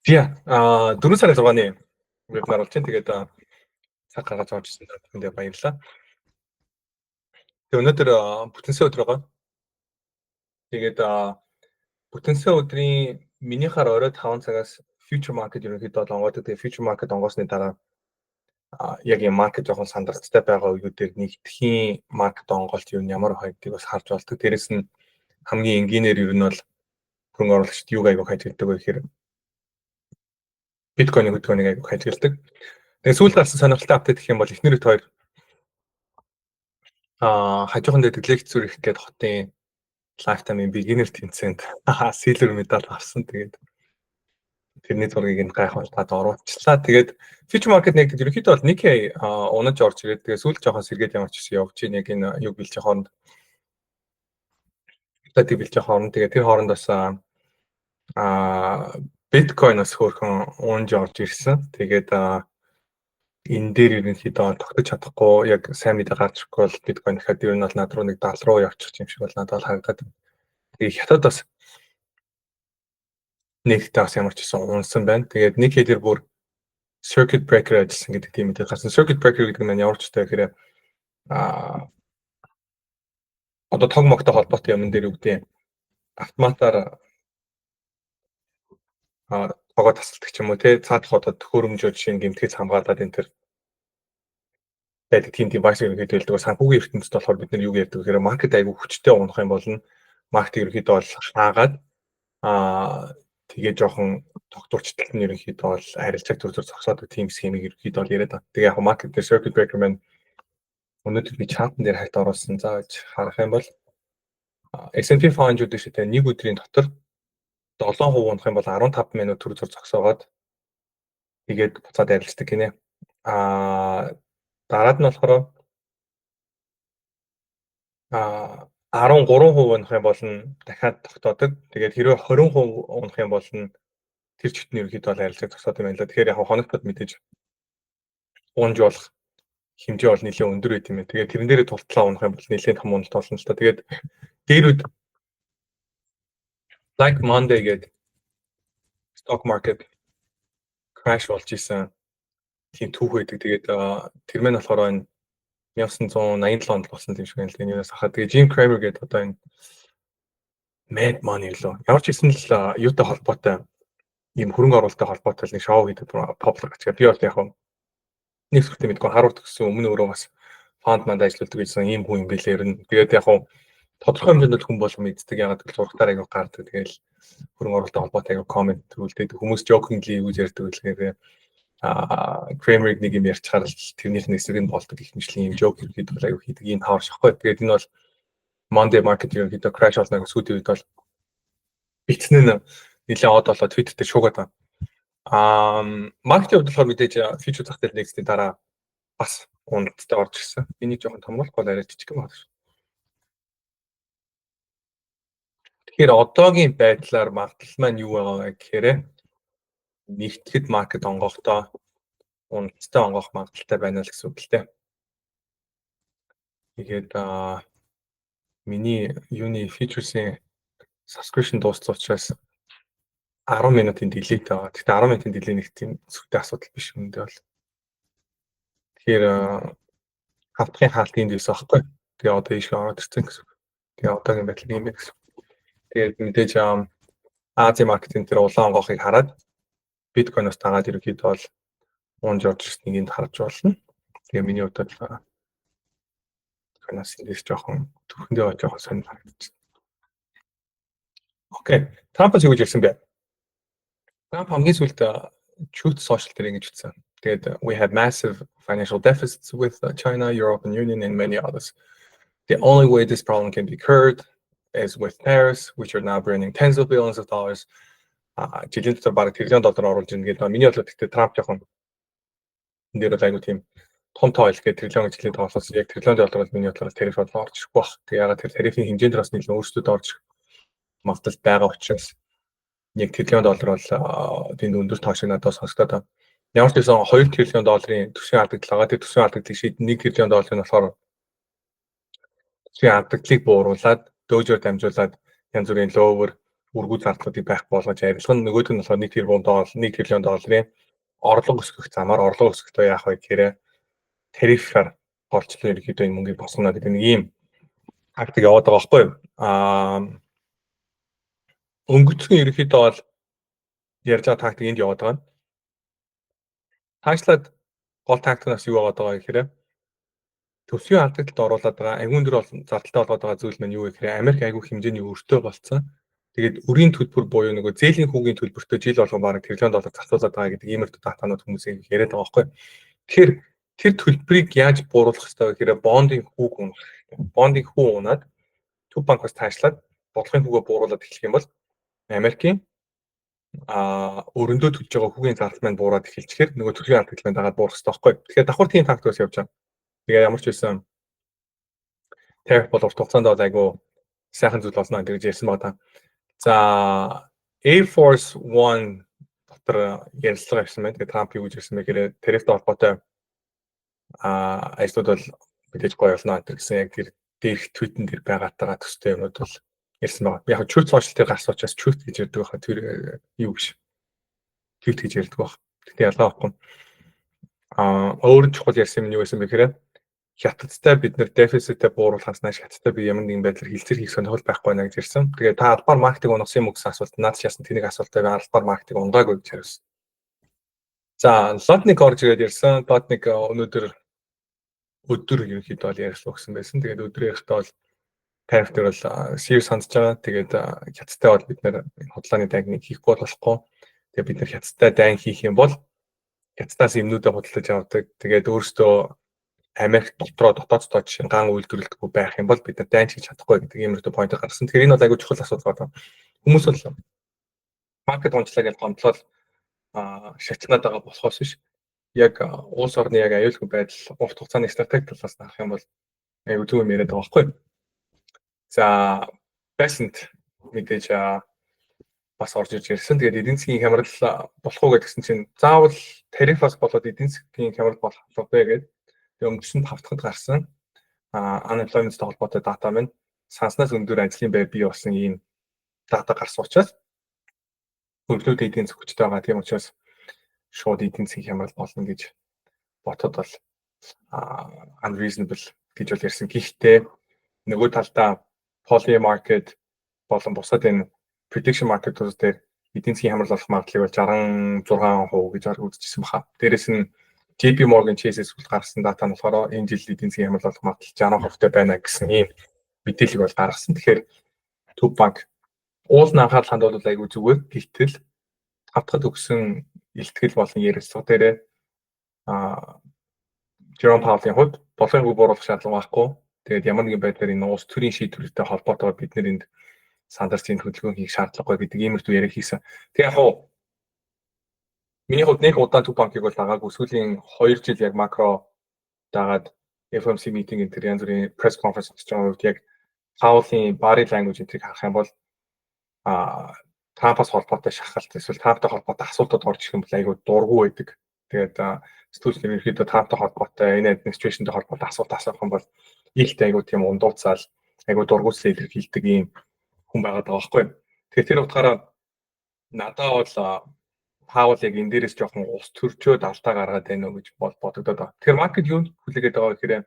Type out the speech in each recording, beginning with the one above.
Тийм. 4 сарын 6-ны вебинар болж байна. Тэгээд цаг гаргаж орж ирсэн бүхэндээ баярлалаа. Тэгээд өнөөдөр бүтэнсэ өдөр байгаа. Тэгээд бүтэнсэ өдрийн минийхаар орой 5 цагаас future market ерөнхийдөө онгоодог. Тэгээд future market онгоосны дараа яг юм маркет жоохон сандралцтай байгаа үеүүдээр нэгдэхийн маркет онголт юу ямар хайдгийг бас харж болдог. Дээрэс нь хамгийн энгийнээр ер нь бол хөрөнгө оруулагчид юуг аягүй хайждаг вэ гэхээр биткойн аягүй хайждаг. Тэгээд сүүлд гарсан сонирхолтой апдейт гэх юм бол эхнэр хэд хоёр хажуухан дээр лекц зүрх гээд хотын lifetime beginner тэнцээнд silver медаль авсан. Тэгээд тэрний зургийг энэ гайхуултад оруулчлаа. Тэгээд future market нэгдэд ерөнхийдөө бол Nikkei унаж орж ирээд тэгээд сүүлд жоохон сэргээд ямар ч гэсэн явж байна. Яг энэ юг билж хооронд тэгээд тэр хооронд бас биткойноос хөөрхөн унаж орж ирсэн. Тэгээд энэ дээр ерөнхийдөө тогтож чадахгүй яг сайн мэдээ гарч ирэхгүй бол биткойн дахиад ер нь бол над руу нэг 70 руу явчих юм шиг бол надад харагдаад. Тэгээд хятад бас нэгтэй бас ямар ч гэсэн унсан байна. Тэгээд нэг хэдэр бүр circuit breaker ажилласан гэдэг тийм мэдээ гарсан. Circuit breaker гэдэг нь ямар ч үстэй гэхээр одоо тог могтой холбоотой юм дээр үгдээ автоматар тогоо тасалдаг ч юм уу те цаадах одоо төхөөрөмжөө жишээ нь гэмтгэж хамгаалаад энэ төр байдаг тийм device ерөнхийдөө хэлдэг. Санхүүгийн ертөнцид болохоор бид нар юу ярьдаг гэхээр маркет айгүй хүчтэй унах юм бол маркет ерөнхийдөө бол хаагаад тэгээ жоохон тогтворчтол нь ерөнхийдөө бол харилцааг төр зогсоодог тийм схемийг ерөнхийдөө бол яриад байна. Тэгээ яг маркет дээр circuit breaker маань өнөөдөр би чартн дээр хальт оруулсан. За харах юм бол S&P 500 дэштэй нэг өдрийн дотор 7% унах юм бол 15 минут төр зогсоогоод тэгээд буцаад арилждаг гинэ. Дараад нь болохоор 13% унах юм бол дахиад тогтоодог. Тэгээд хэрвээ 20% унах юм бол тэр чигтний ерөнхийдөө арилжааг зогсоод юм байна л. Тэгэхээр яг хоногтод мэдээж унж болох хэмжээ бол нэлээд өндөр байт юм байна. Тэгээд тэрэн дээрээ тултлаа унах юм бол нэлээд том уналт болно л та. Тэгээд дээр үед Black Monday гэдэг stock market crash болж исэн тийм түүх байдаг. Тэгээд тэр мэн болохоор энэ 1987 онд болсон тийм шиг байна л. Энэс хахад тэгээд Jim Cramer гэдэг одоо энэ Mad Money лөө ямар ч хэсэн л юутай холбоотой ийм хөрөнгө оруулалттай холбоотой нэг шоу хийдэг popular гэж. Би бол яг нэг зүйлтэй мэдгүй харуулт гэсэн өмнө өөрөө бас фонд манд ажилладаг гэсэн ийм хүн юм билээ ер нь. Тэгээд яг тодорхой хэмжээнд хүн бол мэддэг. Ягаад гэвэл зургатаар аяга гардаг. Тэгэл хөрөнгө оруулалттай холбоотой аяга комент төрүүлдэг. Хүмүүс jokingly юу ярьдаг гэхээр Kramer-ыг нэг юм ярьчихаар л тэрнийх нь эсрэг нь болдог гэх мэтлэн ийм joke хийдэг аяга хийдэг. Ийм тавар шахгүй. Тэгээд энэ бол Monday market ерөнхийдөө crash болно гэсэн сүүлийн үед бол битсэн нь нэлээд од болоо Twitter дээр шуугаад байна. Маркетинг бодлохоор мэдээж future зах зээл нэгсний дараа бас ундтай орж ирсэн. Энийг жоохон томруулахгүй арай жижиг юм байна. Тэгэхээр одоогийн байдлаар магадлал маань юу байгаа вэ гэхээр нэгтгэд маркет онгохдоо ундтай онгох магадaltaй байна л гэсэн үг л дээ. Тэгээд миний юуны features-ийн subscription дууссан учраас 10 минутын delay байгаа. Гэхдээ 10 минутын delay нэг тийм зөвхөн асуудал биш юм дээ бол. Тэгэхээр хавтгын хаалт энд юусэн аахгүй. Тэгээ одоо ийшээ ороод ирсэн гэсэн. Тэгээ одоогийн байдлаар юм байна гэсэн. Тэгээд мэдээж Азийн маркетинг дээр улаан онгохыг хараад биткойноос тагаад ерөнхийдөө бол унж орж ирснийг энд харж болно. Тэгээ миний хувьд бол биткойноос эндээс жоохон төрхөндөө жоохон сонир харагдчихсан. Окей. Трампс юу гэж хэлсэн бэ? Трамп хамгийн сүүлд Truth Social дээр ингэж хэлсэн. Тэгээд we have massive financial deficits with China, European Union and many others. The only way this problem can be curbed is with tariffs, which are now burning tens of billions of dollars. Жилийн дотор бараг $1 триллион оруулж ирнэ гэдэг. Миний бодлоор гэхдээ Трамп жоохон энэ дээр айгу тийм том тойл гэдэг триллион жилийн тоолсоос яг $1 триллион бол миний бодлоор тариф болоо орж ирэхгүй баг. Тэгээ ягаад тэр тарифын хэмжээнд бас нэлээд өөрчлөлт орж магадaltaй байгаа учраас яг $1 триллион бол тэнд өндөр тоо шиг надад сонсогдоод байна. Ямар ч байсан $2 триллион төсвийн алдагдлага. Тэр төсвийн алдагдлыг шийдэн $1 триллион нь болохоор төсвийн алдагдлыг бууруулад дөөгөөр дамжуулаад янз бүрийн lower үргүү зардлуудыг байх болгож арилгах нь нөгөөд нь болохоор 1 тэрбум доллар, 1 триллион долларын орлого өсгөх замаар орлого өсгөхдөө яах вэ гэхээр тарифаар голчлон ерөнхийдөө энэ мөнгийг босгоно гэдэг нэг ийм тактик яваад байгаа байхгүй юу? Өнгөцгөн ерөнхийдөө бол ярьж байгаа тактик энд яваад байгаа. Таачлаад гол тактикнаас юу яваад байгаа гэхээр төсвийн алдагдлалд оруулаад байгаа агуун дөр зардалтай болгоод байгаа зүйл маань юу вэ гэхээр Америк агуу хэмжээний өртөө болцсон. Тэгээд өрийн төлбөр буюу нөгөө зээлийн хүүгийн төлбөртөө жил болгон бараг $1 триллион зарцуулаад байгаа гэдэг иймэрхүү датанууд хүмүүсийн яриад байгаа байхгүй. Тэгэхээр тэр төлбөрийг яаж бууруулах хэрэгтэй вэ гэхээр бондын хүүг унах хэрэгтэй. Бондын хүү унаад төв банкаас таашлаад бодлогын хүүгээ бууруулаад эхлэх юм бол Америкийн өрөндөө төлж байгаа хүүгийн зардал маань буураад эхэлчихээр нөгөө төсвийн алдагдлал маань дагаад буурах хэрэгтэй байхгүй. Тэгэхээр давхар тийм тактикс явж байгаа. Тэгээ ямар ч байсан тариф бол урт хугацаанд бол айгүй сайхан зүйл болно гэж ярьсан байна. За Air Force One дотор ярилцлага явсан байна. Тэгээ Трамп юу гэж хэлсэн бэ гэхээр тарифтай холбоотой ажлууд бол мэдээж гоё болно гэсэн яг тэр дээрх твитэн дээр байгаатайгаа төстэй юмуд бол ярьсан байна. Яг Truth Social дээр гарсан учраас Truth гэж ярьдаг байхад тэр юу гэж Truth гэж ярьдаг байх. Тэгтээ ялгаа байхгүй. Өөр чухал ярьсан юм юу байсан бэ гэхээр хятадтай бид нэр дефицитээ бууруулахаас нааш хятадтай би ямар нэгэн байдлаар хилцэр хийх сонирхол байхгүй байна гэж ярьсан. Тэгээ та албаар маркетинг унасан юм уу гэсэн асуулт надад яасан тэнийг асуултаа албаар маркетинг унгаагүй гэж хариулсан. За Лотник орж ирээд ярьсан. Лотник өнөөдөр өдөр ерөнхийдөө бол ярилцлага өгсөн байсан. Тэгээд өдөр ярихдаа бол тариф дээр бол serious хандж байгаа. Тэгээд хятадтай бол бид нэр худлааны дайныг хийхгүй болохгүй. Тэгээд бид нэр хятадтай дайн хийх юм бол хятадаас юмнуудаа худалдаж авдаг. Тэгээд өөрөөсөө Америк дотооддоо жишээ ган үйлдвэрлэдэггүй байх юм бол бид нар дайн хийж чадахгүй гэдэг иймэрхүү point гарсан. Тэгэхээр энэ бол айгүй чухал асуудал байна. Хүмүүс бол маркет онцлог гэж гомдлол шатнаад байгаа болохоос биш. Яг улс орны яг аюулгүй байдал урт хугацааны стратеги талаас нь харах юм бол айгүй зөв юм яриад байгаа байхгүй. За Basent мэдээж бас орж ирж ирсэн. Тэгээд эдийн засгийн хямрал болох уу гэдгсэн чинь заавал тарифаас болоод эдийн засгийн хямрал болох вэ гэдэг. Тэгээд өнгөрсөн хавтгад гарсан unemployment-тэй холбоотой дата маань санснаас өндөр ажлын бай бий болсон ийм дата гарсан учраас хөрвлүүд эдийн засаг хүчтэй байгаа. Тийм учраас шууд эдийн засгийн хямрал болно гэж ботод бол unreasonable гэж бол ярьсан. Гэхдээ нөгөө талдаа poly market болон бусад энэ prediction market-ууд дээр эдийн засгийн хямрал болох магадлалыг бол 66% гэж үзчихсэн баха. Дээрээс нь JP Morgan Chase-с гаргасан дата нь болохоор энэ жил эдийн засгийн хямрал болох магадлал 60% байна гэсэн ийм мэдээлэл бол гаргасан. Тэгэхээр Төв банк уулын анхаарал хандуулал айгүй зүгээр. Гэтэл хавтгад өгсөн илтгэл болон ярилцлага дээр Jerome Powell-ийн хувьд бодлогын хүү бууруулах шаардлага байхгүй. Тэгээд ямар нэгэн байдлаар энэ улс төрийн шийдвэртэй холбоотойгоор бид нэр энд стандарт зүйн хөдөлгөөн хийх шаардлагагүй гэдэг иймэрхүү яриаг хийсэн. Тэгээ яг миний хувьд нэг удаан Төв банкыг бол дагаагүй сүүлийн 2 жил яг макро дагаад FOMC meeting энэ төр янз бүрийн press conference хийж байгаа үед яг Powell-ийн body language энтрийг харах юм бол Трампаас холбоотой шахалт эсвэл Трамптай холбоотой асуултууд орж ирэх юм бол айгүй дургу байдаг. Тэгээд сэтгүүлч нар ерөөхдөө Трамптай холбоотой энэ administration-тэй холбоотой асуулт асуух юм бол ийхтэй айгүй тийм ундууцаал айгүй дургуйсаа илэрхийлдэг ийм хүн байгаад байгаа байхгүй. Тэгэхээр тэр утгаараа надад бол Powell яг энэ дээрээс жоохон ус төрчөөд алдаа гаргаад байна уу гэж бодогдоод байна. Тэгэхээр маркет юу хүлээгээд байгаа гэхээр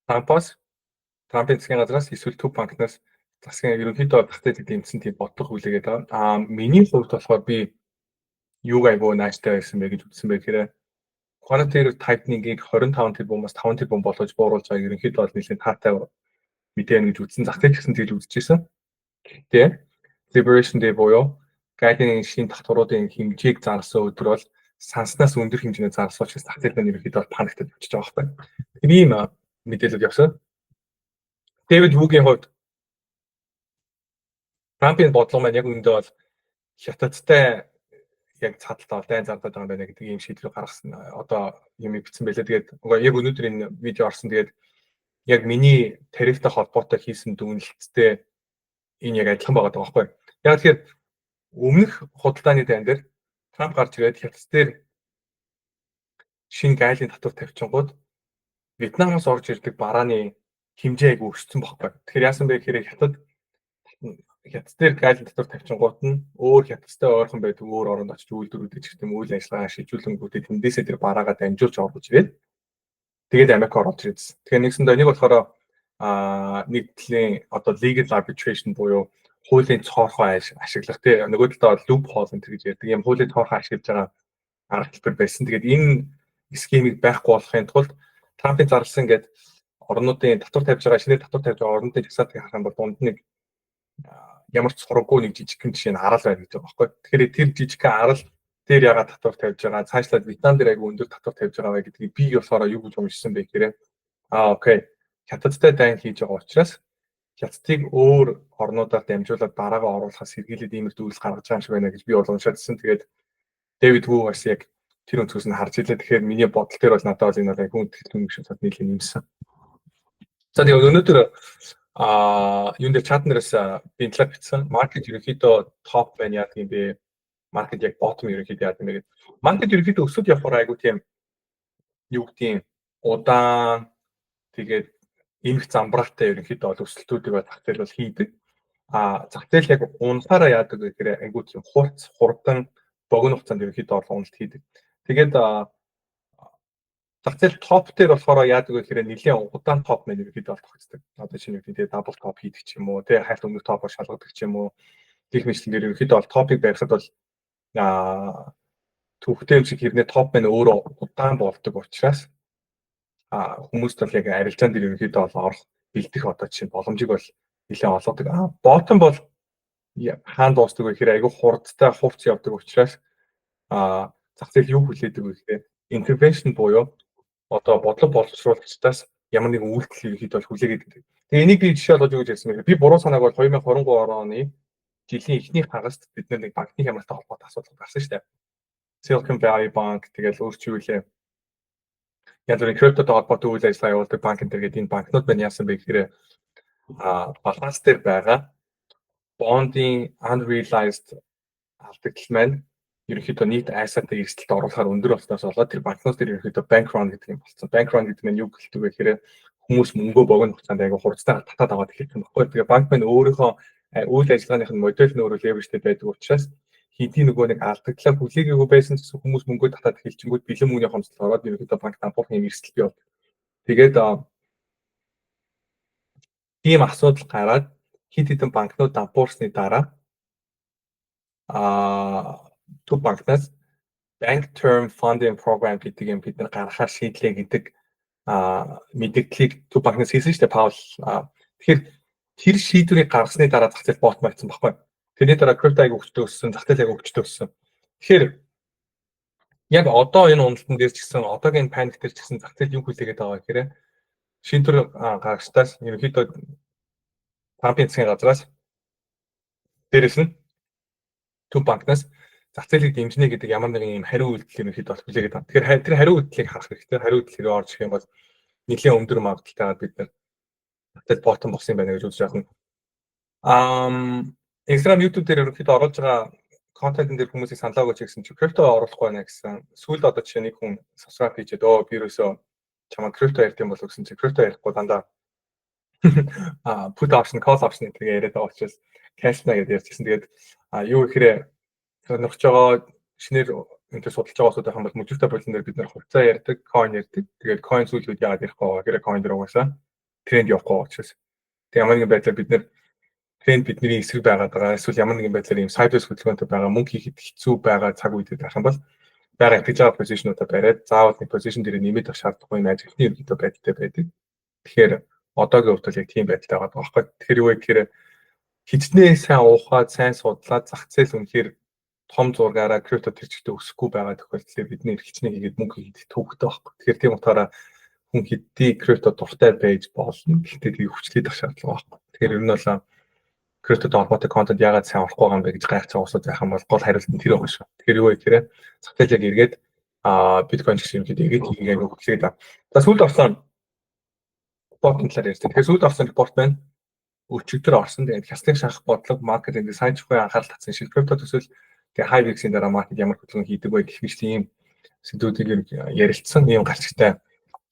Трампын засгийн газраас эсвэл Төв банкнаас засгийн ерөнхийдөө багтаад дэмжсэн тийм бодлого хүлээгээд байгаа. Миний хувьд болохоор би юуг айгүй нааштай байсан бэ гэж үзсэн бэ гэхээр quantitative tightening-ийг 25 тэрбумаас 5 тэрбум болгож бууруулж байгааг ерөнхийдөө бол нэлээд таатай мэдэн гэж үзсэн. Зах зээл гэсэн тэгж үзчихсэн. Гэхдээ Liberation Day буюу гайдын шинэ татваруудын хэмжээг зарсан өдөр бол санснаас өндөр хэмжээний зарсан учраас зах зээл нь ерөнхийдөө паниктад очиж байгаа байхгүй. Тэр ийм мэдээлэл явсан. Дэвид Вугийн хувьд Трампын бодлого маань яг үүндээ бол хятадтай яг цадалтаа дайн зардаад байгаа юм байна гэдэг ийм шийдвэр гаргасан. Одоо юм бичсэн байлээ. Тэгээд яг өнөөдөр энэ видео орсон. Тэгээд яг миний тарифтай холбоотой хийсэн дүгнэлттэй энэ яг адилхан байгаа байхгүй. Яг тэгэхээр өмнөх худалдааны дайн дээр Трамп гарч ирээд хятад дээр шинэ гайлын татвар тавьчихгод Вьетнамаас орж ирдэг барааны хэмжээ айгүй өссөн байхгүй. Тэгэхээр яасан бэ гэхээр хятад хятад дээр гайлын дотор тавьчихгууд нь өөр хятадтай ойрхон байдаг өөр оронд очиж үйлдвэрүүд гэх юм үйл ажиллагаа шийдвэрлэнгүүтээ тэндээсээ тэр бараагаа дамжуулж оруулж ирээд тэгээд Америк ороод ирсэн. Тэгэхээр нэгсэндээ энийг болохоор нэг талын одоо legal arbitration буюу хуулийн цоорхоо ашиглах тийм нөгөө талдаа loophole энэ гэж ярьдаг юм хуулийн цоорхоо ашиглаж байгаа арга хэлбэр байсан. Тэгээд энэ схемийг байхгүй болохын тулд Трампын зарласан гэдэг орнуудын татвар тавьж байгаа шинээр татвар тавьж байгаа орнуудын жагсаалтыг харах юм бол дунд нэг ямар ч сургаггүй нэг жижигхэн жишээ нь арал байна гэж байгаа байхгүй. Тэгэхээр тэр жижигхэн арал дээр ягаад татвар тавьж байгаа цаашлаад Вьетнам дээр айгүй өндөр татвар тавьж байгаа вэ гэдгийг би болохоор юу гэж уншсан бэ гэхээр окей хятадтай дайн хийж байгаа учраас хятадыг өөр орнуудаар дамжуулаад бараагаа оруулахаас сэргийлээд иймэрхүү үйлс гаргаж байгаа юм шиг байна гэж би бол уншаадсэн. Тэгээд Дэвид Хүү бас яг тэр өнцгөөс нь харж илээ. Тэгэхээр миний бодол дээр бол надад бол энэ бол хүн итгэл юм шиг сад нийлэн нэмсэн. За тэгээд өнөөдөр юунд дээр чат нараас би интлаг бичсэн. Маркет ерөнхийдөө топ байна яа гэм бэ? Маркет яг bottom ерөнхийдөө яа гэм бэ? Маркет ерөнхийдөө өсөж явахаар айгу тийм юу гэдгийг удаан тэгээд эмх замбраатай ерөнхийдөө бол өсөлтүүдийг зах зээл бол хийдэг. Зах зээл яг унахаараа яадаг гэхээр айгу тийм хурдан богино хугацаанд ерөнхийдөө уналт хийдэг. Тэгээд зах зээл топ дээр болохоор яадаг гэхээр нэлийн удаан топ мэн ерөнхийдөө тогтдог. Одоо чинь юу гэдэг дабл топ хийдэг ч юм уу, тэ хайлт өмнөх топоор шалгадаг ч юм уу. Гэх мэтлэнгээр ерөнхийдөө бол топыг барихад бол түүхтэй юм шиг хэрнээ топ мэн өөрөө удаан болдог учраас хүмүүст бол яг арилжаан дээр ерөнхийдөө бол орох бэлдэх одоо чинь боломжийг бол нэлээд олгодог. Bottom бол хаан дуустдаг гэхээр айгүй хурдтай хурц явдаг учраас зах зээл юу хүлээдэг вэ гэхээр intervention буюу одоо бодлого боловсруулагчдаас ямар нэгэн үйлдэл ерөнхийдөө бол хүлээгээд байдаг. Тэгээ энийг би жишээ олж юу гэж хэлсэн бэ? Би буруу санааг бол 2023 оны жилийн эхний хагаст бид нэг банкны хямралтай холбоотой асуудал гарсан шүү дээ. Silicon Valley Bank тэгэл өөрчлөлөө яг зөв криптотой холбоотой үйл ажиллагаа явуулдаг банк энэ гэдэг энэ банкнууд байна яасан бэ гэхээр баланс дээр байгаа бондын unrealized алдагдал маань ерөнхийдөө нийт айсаатай эрсдэлд оруулахаар өндөр болсноос болоод тэр банкнууд дээр ерөнхийдөө bank run гэдэг юм болсон. Bank run гэдэг нь юу гэлдэг вэ гэхээр хүмүүс мөнгөө богино хугацаанд айгүй хурцтай татаад аваад эхэлж байгаа байхгүй. Тэгээ банк маань өөрийнхөө үйл ажиллагааных нь модель нь өөрөө leverage байдаг учраас хэдий нөгөө нэг алдагдлаа хүлээгээгүй байсан гэсэн хүмүүс мөнгөө татаад эхэлчихэнгүүт бэлэн мөнгөний хомсдол ороод ерөнхийдөө банк дампуурах юм эрсдэл бий болдог. Тэгээд ийм асуудал гараад хэд хэдэн банкнууд дампуурсны дараа төв банкнаас Bank Term Funding Program гэдэг юм бид нар гаргахаар шийдлээ гэдэг мэдээллийг төв банкнаас хийсэн шүү дээ Паул. Тэгэхээр тэр шийдвэрийг гаргасны дараа зах зээл ботом байсан баггүй. Тэрний дараа крипто аяг өгчтэй өссөн, зах зээл аяг өгчтэй өссөн. Тэгэхээр яг одоо энэ уналтан дээр ч гэсэн одоогийн паник дээр ч гэсэн зах зээл юу хүлээгээд байгаа гэхээр шийдвэр гаргахтаас ерөнхийдөө Трампын засгийн газраас дээрэс нь төв банкнаас зах зээлийг дэмжинэ гэдэг ямар нэгэн юм хариу үйлдэл ерөнхийдөө хүлээгээд байна. Тэгэхээр тэр хариу үйлдэлийг харах хэрэгтэй. Хариу үйлдэл хэрэг орж ирэх юм бол нэлээд өндөр магадaltaйгаар бид нар зах зээл ботом болсон юм байна гэж үзэж байна. Instagram, YouTube дээр ерөнхийдөө оруулж байгаа контентын дээр хүмүүсийг саналаа өгч гэсэн чи крипто оруулахгүй байна гэсэн. Сүүлд одоо жишээ нэг хүн subscribe хийгээд вирусоо чамаа крипто ярьд юм болов гэсэн чи крипто ярихгүй дандаа put option, call option гэдэг яриад байгаа учраас cash на гэдэг ярьчихсан. Тэгээд юу гэхээр сонирхож байгаа шинээр энэ судалж байгаа асуудал хам бол мужигтай болон дээр бид нар хувьцаа ярьдаг, coin ярьдаг. Тэгээд coin сүүлүүд яагаад ярихгүй байгаа гэхээр coin дээр угаасаа тренд явахгүй байгаа учраас. Тэг ямар нэгэн байдлаар бид нар тренд бидний эсрэг байгаад байгаа. Эсвэл ямар нэгэн байдлаар ийм sideways хөдөлгөөнтэй байгаа мөнгө хийхэд хэцүү байгаа цаг үед байх юм бол байгаа итгэж байгаа позишнуудаа бариад заавал нэг позишн дээр нэмээд авах шаардлагагүй юм ажиглалтын ерөнхийдөө байдалтай байдаг. Тэгэхээр одоогийн хувьд бол яг тийм байдалтай байгаа байхгүй. Тэгэхээр юу вэ гэхээр хичнээн сайн уухаад, сайн судлаад зах зээл үнэхээр том зургаараа крипто төрчтэй өсөхгүй байгаа тохиолдолд бидний хичнээн хийгээд мөнгө хийхэд төвөгтэй байхгүй. Тэгэхээр тийм утгаараа хүн хэдий крипто дуртай байж болно. Гэхдээ тийг хүчлээд авах шаардлага байхгүй. Тэгэхээр ер нь бол криптотой холбоотой контент яагаад сайн орохгүй байгаа юм бэ гэж гайхацсан усууд байх юм бол гол хариулт нь тэр байгаа шүү. Тэгэхээр юу вэ гэхээр зах зээл яг эргээд биткойн гэсэн юм хэд эргээд хийгээд хөглөөд байна. За сүүлд орсон ботом талаар ярьсан. Тэгэхээр сүүлд орсон репорт байна. Өчигдөр орсон. Тэгээд хяслагын шахах бодлого, маркетинг, сайн чухал анхаарал татсан шиг крипто төсөл тэгээд хай виксийн дараа маркет ямар хөдөлгөөн хийдэг вэ гэх мэт ийм сэдвүүдийг ярилцсан ийм гарчигтай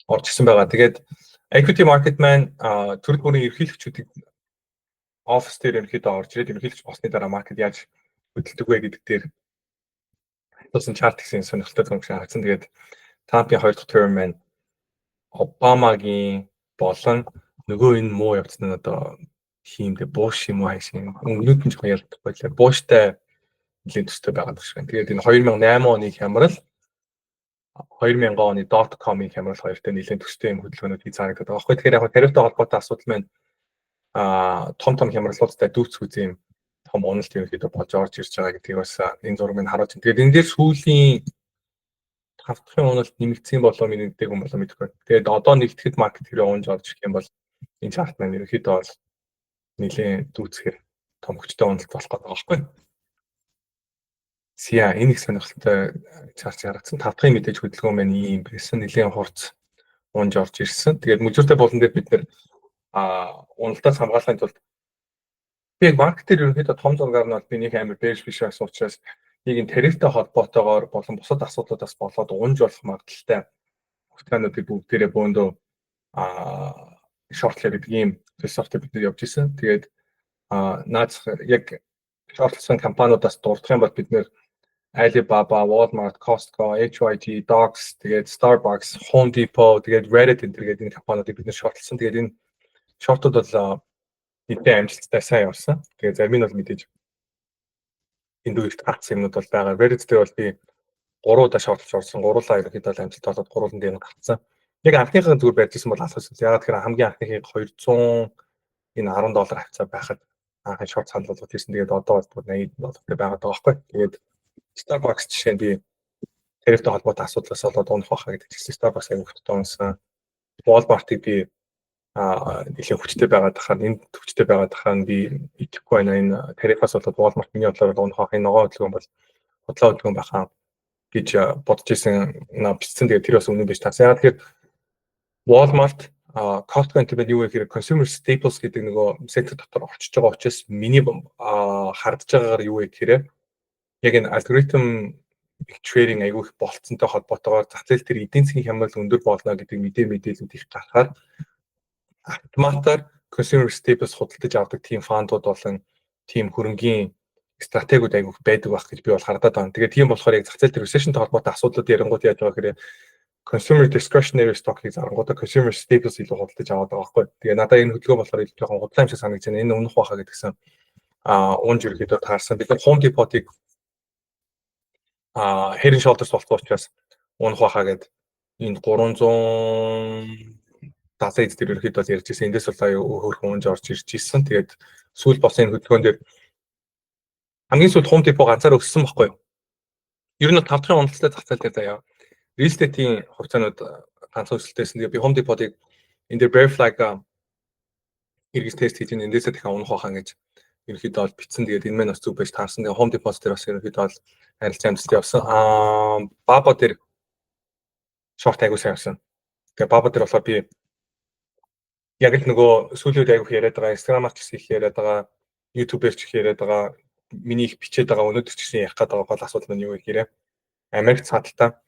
орж ирсэн байгаа. Тэгээд equity market маань төрөл бүрийн ерөнхийлөгчүүдийг офис дээр ерөнхийдөө орж ирээд ерөнхийдөө босны дараа маркет яаж хөдөлдөг вэ гэдэг дээр тулсан чарт гэсэн сонирхолтой зүйл харагдсан. Тэгээд Трампын 2 дахь term маань Обамагийн болон нөгөө энэ муу явцсан нь одоо хиймдээ Буш юм уу хайшин өмнөд нь жоохон ялдах байлаа. Буштай нэлийн төстэй байгаад байна шүү. Тэгээд энэ 2008 оны хямрал 2000 оны .com-ийн хямрал хоёртой нэлийн төстэй юм хөдөлгөөнүүд хийж байгаа гэдэг. Аахгүй тэгэхээр яг тарифтай холбоотой асуудал маань том хямралуудтай дүүцэх үгүй юм том уналт ерөнхийдөө болж орж ирж байгаа гэдгийг бас энэ зураг минь харуулж байна. Тэгээд энэ дээр сүүлийн хавтахын уналт нэмэгдсэн болоо мэддэг юм болоо мэдэхгүй. Тэгээд одоо нэгтгэхэд маркет хэрэг онж орж ирэх юм бол энэ чарт маань ерөнхийдөө бол нэлээд дүүцэхээр том хүчтэй уналт болох гэдэг байгаа байхгүй. Сия энэ их сонирхолтой чарт харагдсан. Тавтахын мэдээж хөдөлгөөн маань ийм байсан. Нэлээд хурц унж орж ирсэн. Тэгээд мөжөртэй болон дээр бид нэр уналтаас хамгаалахын тулд би маркетер ерөнхийдөө том зургаар нь бол би нэг амар бэрш биш байсан учраас нэг энэ тарифтай холбоотойгоор болон бусад асуудлуудаас болоод унж болох магадaltaй хугацаануудыг бүгдээрээ бөөндөө шортлер гэдэг ийм ресурстэй бид явж исэн. Тэгээд наад яг шортлсон компаниудаас дурдах юм бол бид нэр Alibaba, Walmart, Costco, HYG, Dogs, тэгээд Starbucks, Home Depot, тэгээд Reddit гэдэг энэ компаниудыг бид нэр шортлсон. Тэгээд энэ шортууд бол хэдэн амжилттай сайн явсан. Тэгээд зарим нь бол мэдээж энэ дүүрт гарсан юмнууд бол байгаа. Reddit дээр бол би 3 удаа шортлж орсон. 3-аа ерөнхийдөө амжилт болоод 3 дээр гарсан. Яг анхныхаа зүгээр барьжсэн бол алах байсан. Ягаад гэхээр хамгийн анхныхыг $200 $10 хавцаа байхад анхны шорт санал болгож ирсэн. Тэгээд одоо бол $80 байгаад байгаа байхгүй. Тэгээд Starbucks жишээ нь би тарифтай холбоотой асуудлаас болоод унах байхаа гэдэг чинь Starbucks аяг хөтөд унсан. Walmart-ыг би нэлээд хүчтэй байгаад тахаар энэ хүчтэй байгаад тахаар би итгэхгүй байна. Энэ тарифаас болоод Walmart миний бодлоор унах байх энэ ногоо хөдөлгөөн бол бодлоо хөдөлгөөн байхаа гэж бодож ирсэн. Бичсэн. Тэгээд тэр бас үнэн биш таас. Ягаад тэгэхээр Walmart Costco гэдэг юу вэ гэхээр consumer staples гэдэг нөгөө сектор дотор орчиж байгаа учраас миний хардж байгаагаар юу вэ гэхээр яг энэ алгоритм trading айгүй их болцсонтой холбоотойгоор зах зээл дээр эдийн засгийн хямрал өндөр болно гэдэг мэдээлүүд их гарахаар автоматар consumer staples худалдаж авдаг тийм фандууд болон тийм хөрөнгийн стратегиуд айгүй байдаг байх гэж би бол хардаад байна. Тэгээд тийм болохоор яг зах зээл дээр recessionтэй холбоотой асуудлууд ярангууд яаж байгаа гэхээр consumer discretionary stock-ыг зарангуудаа consumer staples илүү худалдаж аваад байгаа байхгүй. Тэгээ надад энэ хөдөлгөөн болохоор илүү жоохон худлаа юм шиг санагдаж байна. Энэ өмнөх байхаа гэдгсэн унж ерөөдөө таарсан. Бид нар Home Depot-ыг Head and Shoulders болсон учраас унах байхаа гэд энэ 370 дээр ерөөдөө ярьж ирсэн. Эндээс бол аюу хөөрхөн унж орж ирж ирсэн. Тэгээд сүүл босын хөдөлгөөн дээр хамгийн сүүлд Home Depot ганцаар өссөн байхгүй юу? Ер нь 5 дахь уналттай зах зээл дээр заяа. Real estate-ийн хувьцаанууд ганцхан өсөлттэйсэн. Тэгээд би Home Depot-ыг энэ дээр Bear Flag эргэж тест хийж эндээсээ дахин унах байхаа гэж ерөөдөө бол битсэн. Тэгээд энэ мань бас зүг байж таарсан. Тэгээд Home Depot дээр бас ерөөдөө бол харилцаа амжилттай явсан. Baba дээр шорт айгуу сайн явсан. Тэгээд Baba дээр болохоор би яг л нөгөө сүүлийн үед айгуух яриад байгаа, Instagram-аар ч их яриад байгаа, YouTube-ээр ч их яриад байгаа, миний их бичээд байгаа өнөөдөр ч гэсэн ярих гэдэг гол асуудал нь юу гэхээр Америк цааталтаа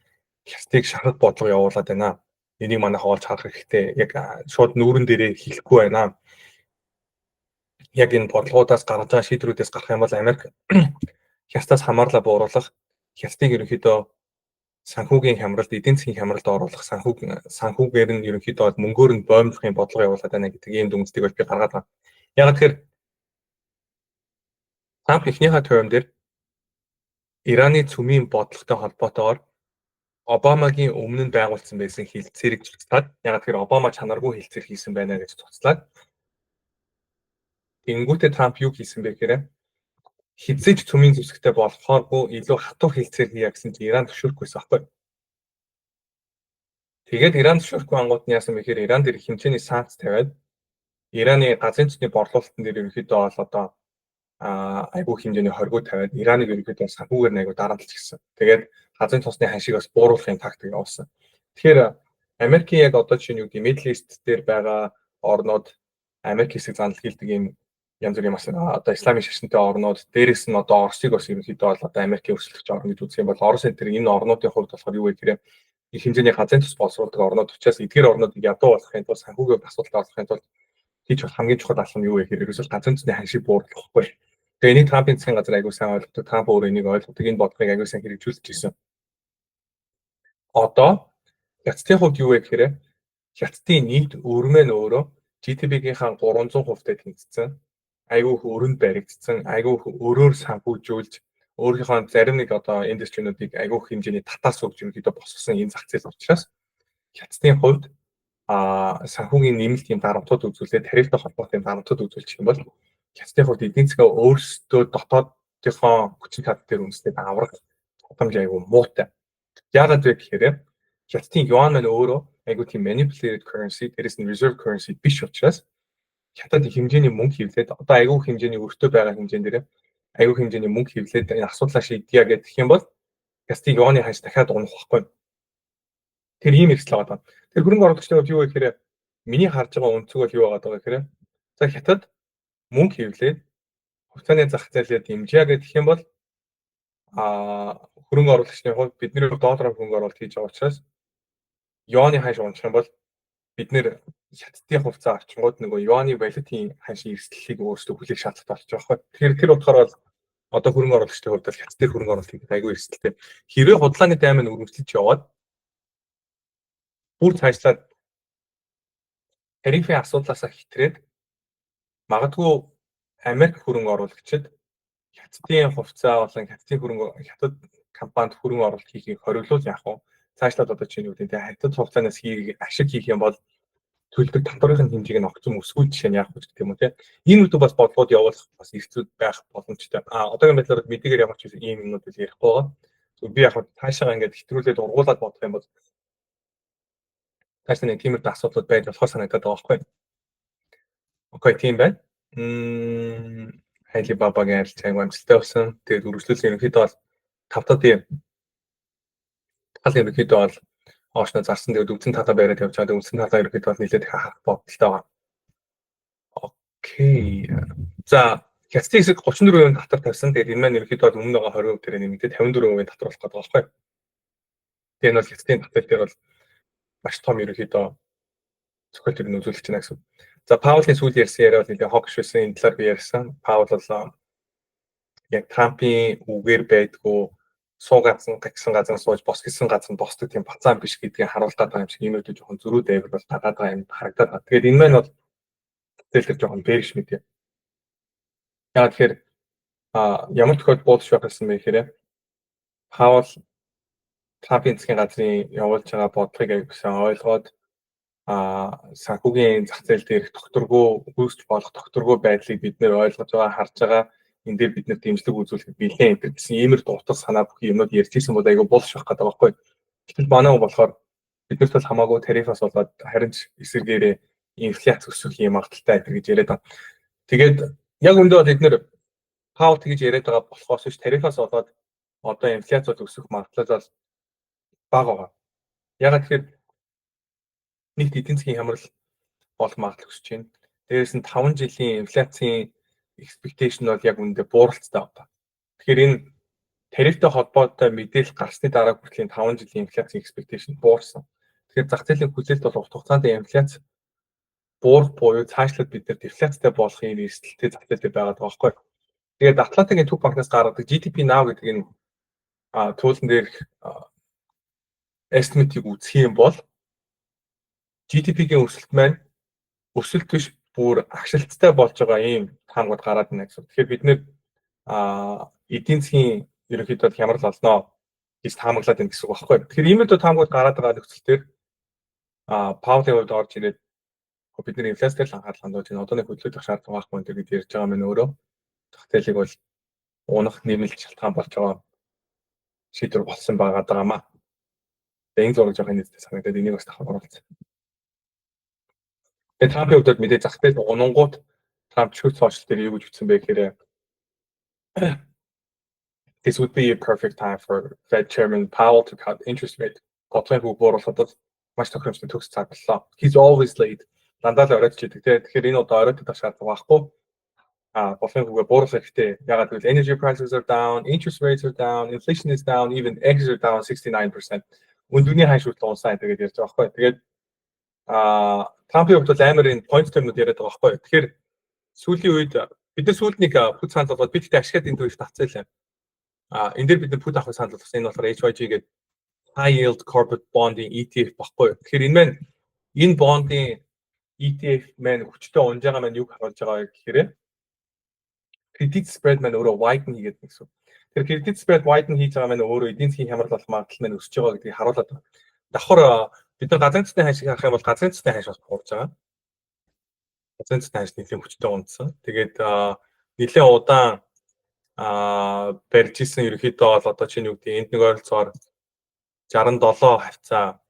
хястыг шахах бодлого явуулаад байна. Энийг манайх олж харах хэрэгтэй. Яг шууд нүүрэн дээрээ хэлэхгүй байна. Яг энэ бодлогоудаас гаргаж байгаа шийдвэрүүдээс гарах юм бол Америк хястаас хамаарлаа бууруулах, хястыг ерөнхийдөө санхүүгийн хямралд, эдийн засгийн хямралд оруулах, санхүүгээр нь ерөнхийдөө мөнгөөр нь боомлох юм бодлого явуулаад байна гэдэг ийм дүнцийг бол би гаргаад байна. Яг тэгэхээр Трамп ихнийхээ term дээр Ираны цөмийн бодлоготой холбоотойгоор Обамагийн өмнө нь байгуулсан байсан хилцээрийг цуцлаад, яг тэгэхээр Обама чанаргүй хилцээр хийсэн байна гэж цуцлаад. Тэнгүүтээ Трамп юу хийсэн бэ гэхээр хизээж цөмийн зүсгтэй болохооргүй илүү хатуу хилцээр хийя гэсэн чинь Иран зөвшөөрөхгүйсэн байхгүй. Тэгээд Иран зөвшөөрөхгүй ангууд нь яасан бэ гэхээр Иран дээр хэмжээний санкц тавиад Ираны газрын төсний борлуулалтын дээр ерөнхийдөө бол одоо айгүй хэмжээний хоригоо тавиад Ираныг ерөнхийдөө санхүүгээр айгүй дарамтлж гисэн. Тэгээд газрын тосны ханшиг бас бууруулахын тактик явуулсан. Тэгэхээр Америкийн яг одоо чинь юу гэдэг Middle East дээр байгаа орнууд Америк хэсэг занал хийдэг юм янз бүрийн бас одоо исламын шашинтай орнууд дээрээс нь одоо Оросыг бас ерөнхийдөө бол одоо Америкийн өрсөлдөгч орн гэж үзэх юм бол Орос энэ орнуудын хувьд болохоор юу вэ гэхээр их хэмжээний газрын тос боловсруулдаг орнууд учраас эдгээр орнуудыг ядуу болохын тулд санхүүгийн асуудалтай болохын тулд Тийч бол хамгийн чухал алхам юу вэ гэхээр ерөөсөө ганцхан цэцний ханшиг бууруулах байхгүй. Тэгээ энийг Трампын засгийн газар аягүй сайн ойлгодог. Трамп өөрөө энийг ойлгодог. Энэ бодлогыг аягүй сайн хэрэгжүүлж ирсэн. Одоо хятадын хувьд юу вэ гэхээр хятадын нийт өрмөө нь өөрөө GDP-гийнхаа 300%-тай тэнцсэн. Айгүй их өрөнд баригдсан, айгүй их өрөөр санхүүжүүлж өөрийнхөө зарим нэг одоо индустринуудыг айгүй их хэмжээний татаас өгч ерөнхийдөө босгосон энэ зах зээл учраас хятадын хувьд санхүүгийн нэмэлт юм дарамтууд үзүүлээд тарифтай холбоотой дарамтууд үзүүлчих юм бол хятадын хувьд эдийн засгаа өөрсдөө дотоодынхоо хүчин чадал дээр үндэслээд аврах боломж айгүй муутай. Яагаад вэ гэхээр хятадын юан маань өөрөө айгүй тийм manipulated currency, дээрээс нь reserve currency биш учраас хятад хэмжээний мөнгө хевлээд одоо айгүй хэмжээний өртөө байгаа хэмжээнд дээр айгүй хэмжээний мөнгө хевлээд энэ асуудлаа шийдъя гэх юм бол хятадын юаны ханш дахиад унах байхгүй. Тэр ийм эрсдэл байгаа. Тэр хөрөнгө оруулагчдын хувьд юу вэ гэхээр миний харж байгаа өнцөг бол юу байгаа гэхээр за хятад мөнгө хевлээд хувьцааны зах зээлээ дэмжиж гэх юм бол хөрөнгө оруулагчдын хувьд бид нэр доллараар хөрөнгө оруулалт хийж байгаа учраас юаны ханш унах юм бол бид нэр хятадын хувьцаа авчингууд нөгөө юаны валютын ханшийн эрсдлийг өөрсдөө хүлээх шаардлагатай болж байгаа байхгүй. Тэгэхээр тэр утгаараа бол одоо хөрөнгө оруулагчдын хувьд бол хятадын хөрөнгө оруулалт хийх айгүй эрсдэлтэй. Хэрвээ худлааны даймыг өргөмжлөж яваад бүр цаашлаад тарифын асуудлаасаа хитрээд магадгүй Америк хөрөнгө оруулагчид хятадын хувьцаа болон хятад компанид хөрөнгө оруулалт хийхийг хориглуул яах вэ? Цаашлаад одоо чинь юу гэдэг нь хятад хувьцаанаас ашиг хийх юм бол төлдөг татварын хэмжээг нь огцом өсгүүл жишээ нь яах вэ гэх юм уу те. Энэ үдэ бас бодлогод явуулах бас эрсдэл байх боломжтой. Одоогийн байдлаар мэдээгээр явах чинь ийм юмнууд л ярихгүй байгаа. Би яг таашаага ингээд хэтрүүлээд ургуулад бодох юм бол таашаа нэг тиймэрхүү асуудлууд байж болохоор санагдаад байгаа байхгүй. Окей, тийм байна. Alibaba-гийн арилжааг амжилттай болсон. Тэгээд үргэлжлүүлсэн ерөнхийдөө бол тавтадын тал ерөнхийдөө бол оошно зарсан. Тэгээд үндсэн талаа бариад явж байгаа. Үндсэн талаа ерөнхийдөө бол нэлээд харах бодолтой байгаа. Окей. За, хятадын хэсэг 34% татвар тавьсан. Тэгээд энэ маань ерөнхийдөө бол өмнө байгаа 20% дээр нэмэгдээд 54% татвар болох гэдэг байгаа байхгүй. Тэгээд энэ бол хятадын татвар дээр бол маш том ерөнхийдөө зөвхөн тэр нь үзүүлэгч байна гэсэн. За, Паулын сүүлийн ярьсан яриа бол нэлээд хогш байсан. Энэ талаар би ярьсан. Паул бол яг Трампын үгээр байдгүй суугацсан гагсан газар сууж бос гэсэн газар босдог тийм бацаан биш гэдгийг харуулдаг байгаа юм шиг ийм үедээ жоохон зөрүү дэвэр бол тагаад байгаа юм харагдаад байна. Тэгээд энэ маань бол зэлтэр жоохон бэрш мэдээ. Яагаад тэгэхээр ямар тохиолдолд буудаж байх гэсэн бэ гэхээр Паул Трампын засгийн газрын явуулж байгаа бодлогыг аягсан ойлгоод санхүүгийн зах зээл дээр докторгүй үүсч болох докторгүй байдлыг бид нэр ойлгож байгаа харж байгаа. Энэ дээр бид нэр дэмжлэг үзүүлэх билээ энэ гэсэн иймэр дутах санаа бүхий юмнууд ярьж ирсэн бол айгүй болж байх гэдэг байхгүй. Гэтэл манай болохоор биднэрт бол хамаагүй тарифаас болоод харин ч эсэргээрээ инфляц өсөх юм магадaltaй гэж яриад байна. Тэгээд яг өндөө бол эдгээр Паул тэгж яриад байгаа болохоос биш тарифаас болоод одоо инфляц өсөх магадлал бол бага байгаа. Ягаад гэхээр нэгт эдийн засгийн хямрал болох магадлал өсөж байна. Дээрээс нь 5 жилийн инфляцийн expectation бол яг үүндээ бууралцтай байна. Тэгэхээр энэ тарифтай холбоотой мэдээлэл гарсны дараа хүртэл 5 жилийн инфляцийн expectation буурсан. Тэгэхээр зах зээлийн хүлээлт бол урт хугацаанд инфляц буурах буюу цаашлаад бид нар дефляцтай болохын эрсдэлтэй зах зээлтэй байгаа байхгүй. Тэгээд Атлантикийн төв банкнаас гаргадаг GDP Now гэдэг энэ туулан дээр estimate-ийг үзэх юм бол GDP-ийн өсөлт маань өсөлт биш бүр агшилттай болж байгаа ийм таамагд гараад байна гэсэн. Тэгэхээр бид нэр эдийн засгийн ерөнхийдөө хямрал олноо гэж таамаглаад байна гэсэн үг байхгүй. Тэгэхээр иймэрхүү таамагд гараад байгаа нөхцөл төр Паулийн хувьд орж ирээд бид нэр инфляцтэй л анхаарал хандуулж байна. Одоо нэг хөдөлгөх шаардлага байхгүй энэ гэж ярьж байгаа мэн өөрөө. Зах зээлийг бол унах нэмэлт шалтгаан болж байгаа шийдвэр болсон байгаа даамаа. Тэгээ энэ зураг жоохон нийтдээ санагдаад энийг бас давхар оруулсан. Тэгээ Трампын хувьд мэдээ зах зээл унангууд Трамп чөлөө сошиал дээр юу гэж бичсэн бэ гэхээр this would be a perfect time for Fed Chairman Powell to cut interest rate. Бодлогын хөв бууруулахад маш тохиромжтой төгс цаг боллоо. He's always late. Дандаа л оройтж идэг. Тэгэхээр энэ удаа оройтод шаардлага байхгүй. Бодлогын хөвгөө бууруулах хэрэгтэй. Ягаад гэвэл energy prices are down, interest rates are down, inflation is down, even eggs are down 69%. Өндөрний ханш хүртэл унсаа гэдэг ярьж байгаа байхгүй. Тэгээд Трампын хувьд бол амар энэ point term-ууд яриад байгаа байхгүй. Тэгэхээр сүүлийн үед бид нар сүүлд нэг пут санал болгоод бид ихтэй ашигтай энэ төрөйг татцаалаа. Энэ дээр бид нар пут авах санал болгосон. Энэ болохоор HYG гэдэг high yield corporate bond-ийн ETF баггүй. Тэгэхээр энэ bond-ийн ETF маань хүчтэй унж байгаа маань юг харуулж байгаа гэхээр credit spread маань өөрөө widen хийгээд гэсэн. Тэгэхээр credit spread widen хийж байгаа маань өөрөө эдийн засгийн хямрал болох магадлал маань өсөж байгаа гэдгийг харуулдаг. Давхар бид нар газрын цэцний ханшийг харах юм бол газрын цэцний ханш бас буурж байгаа. Газрын цэцний ханш нэлийн хүчтэй унтсан. Тэгээд нэлээд удаан барьж исэн ерөөхдөө бол одоо чинь юу гэдэг энд нэг ойролцоогоор 67 хавцаа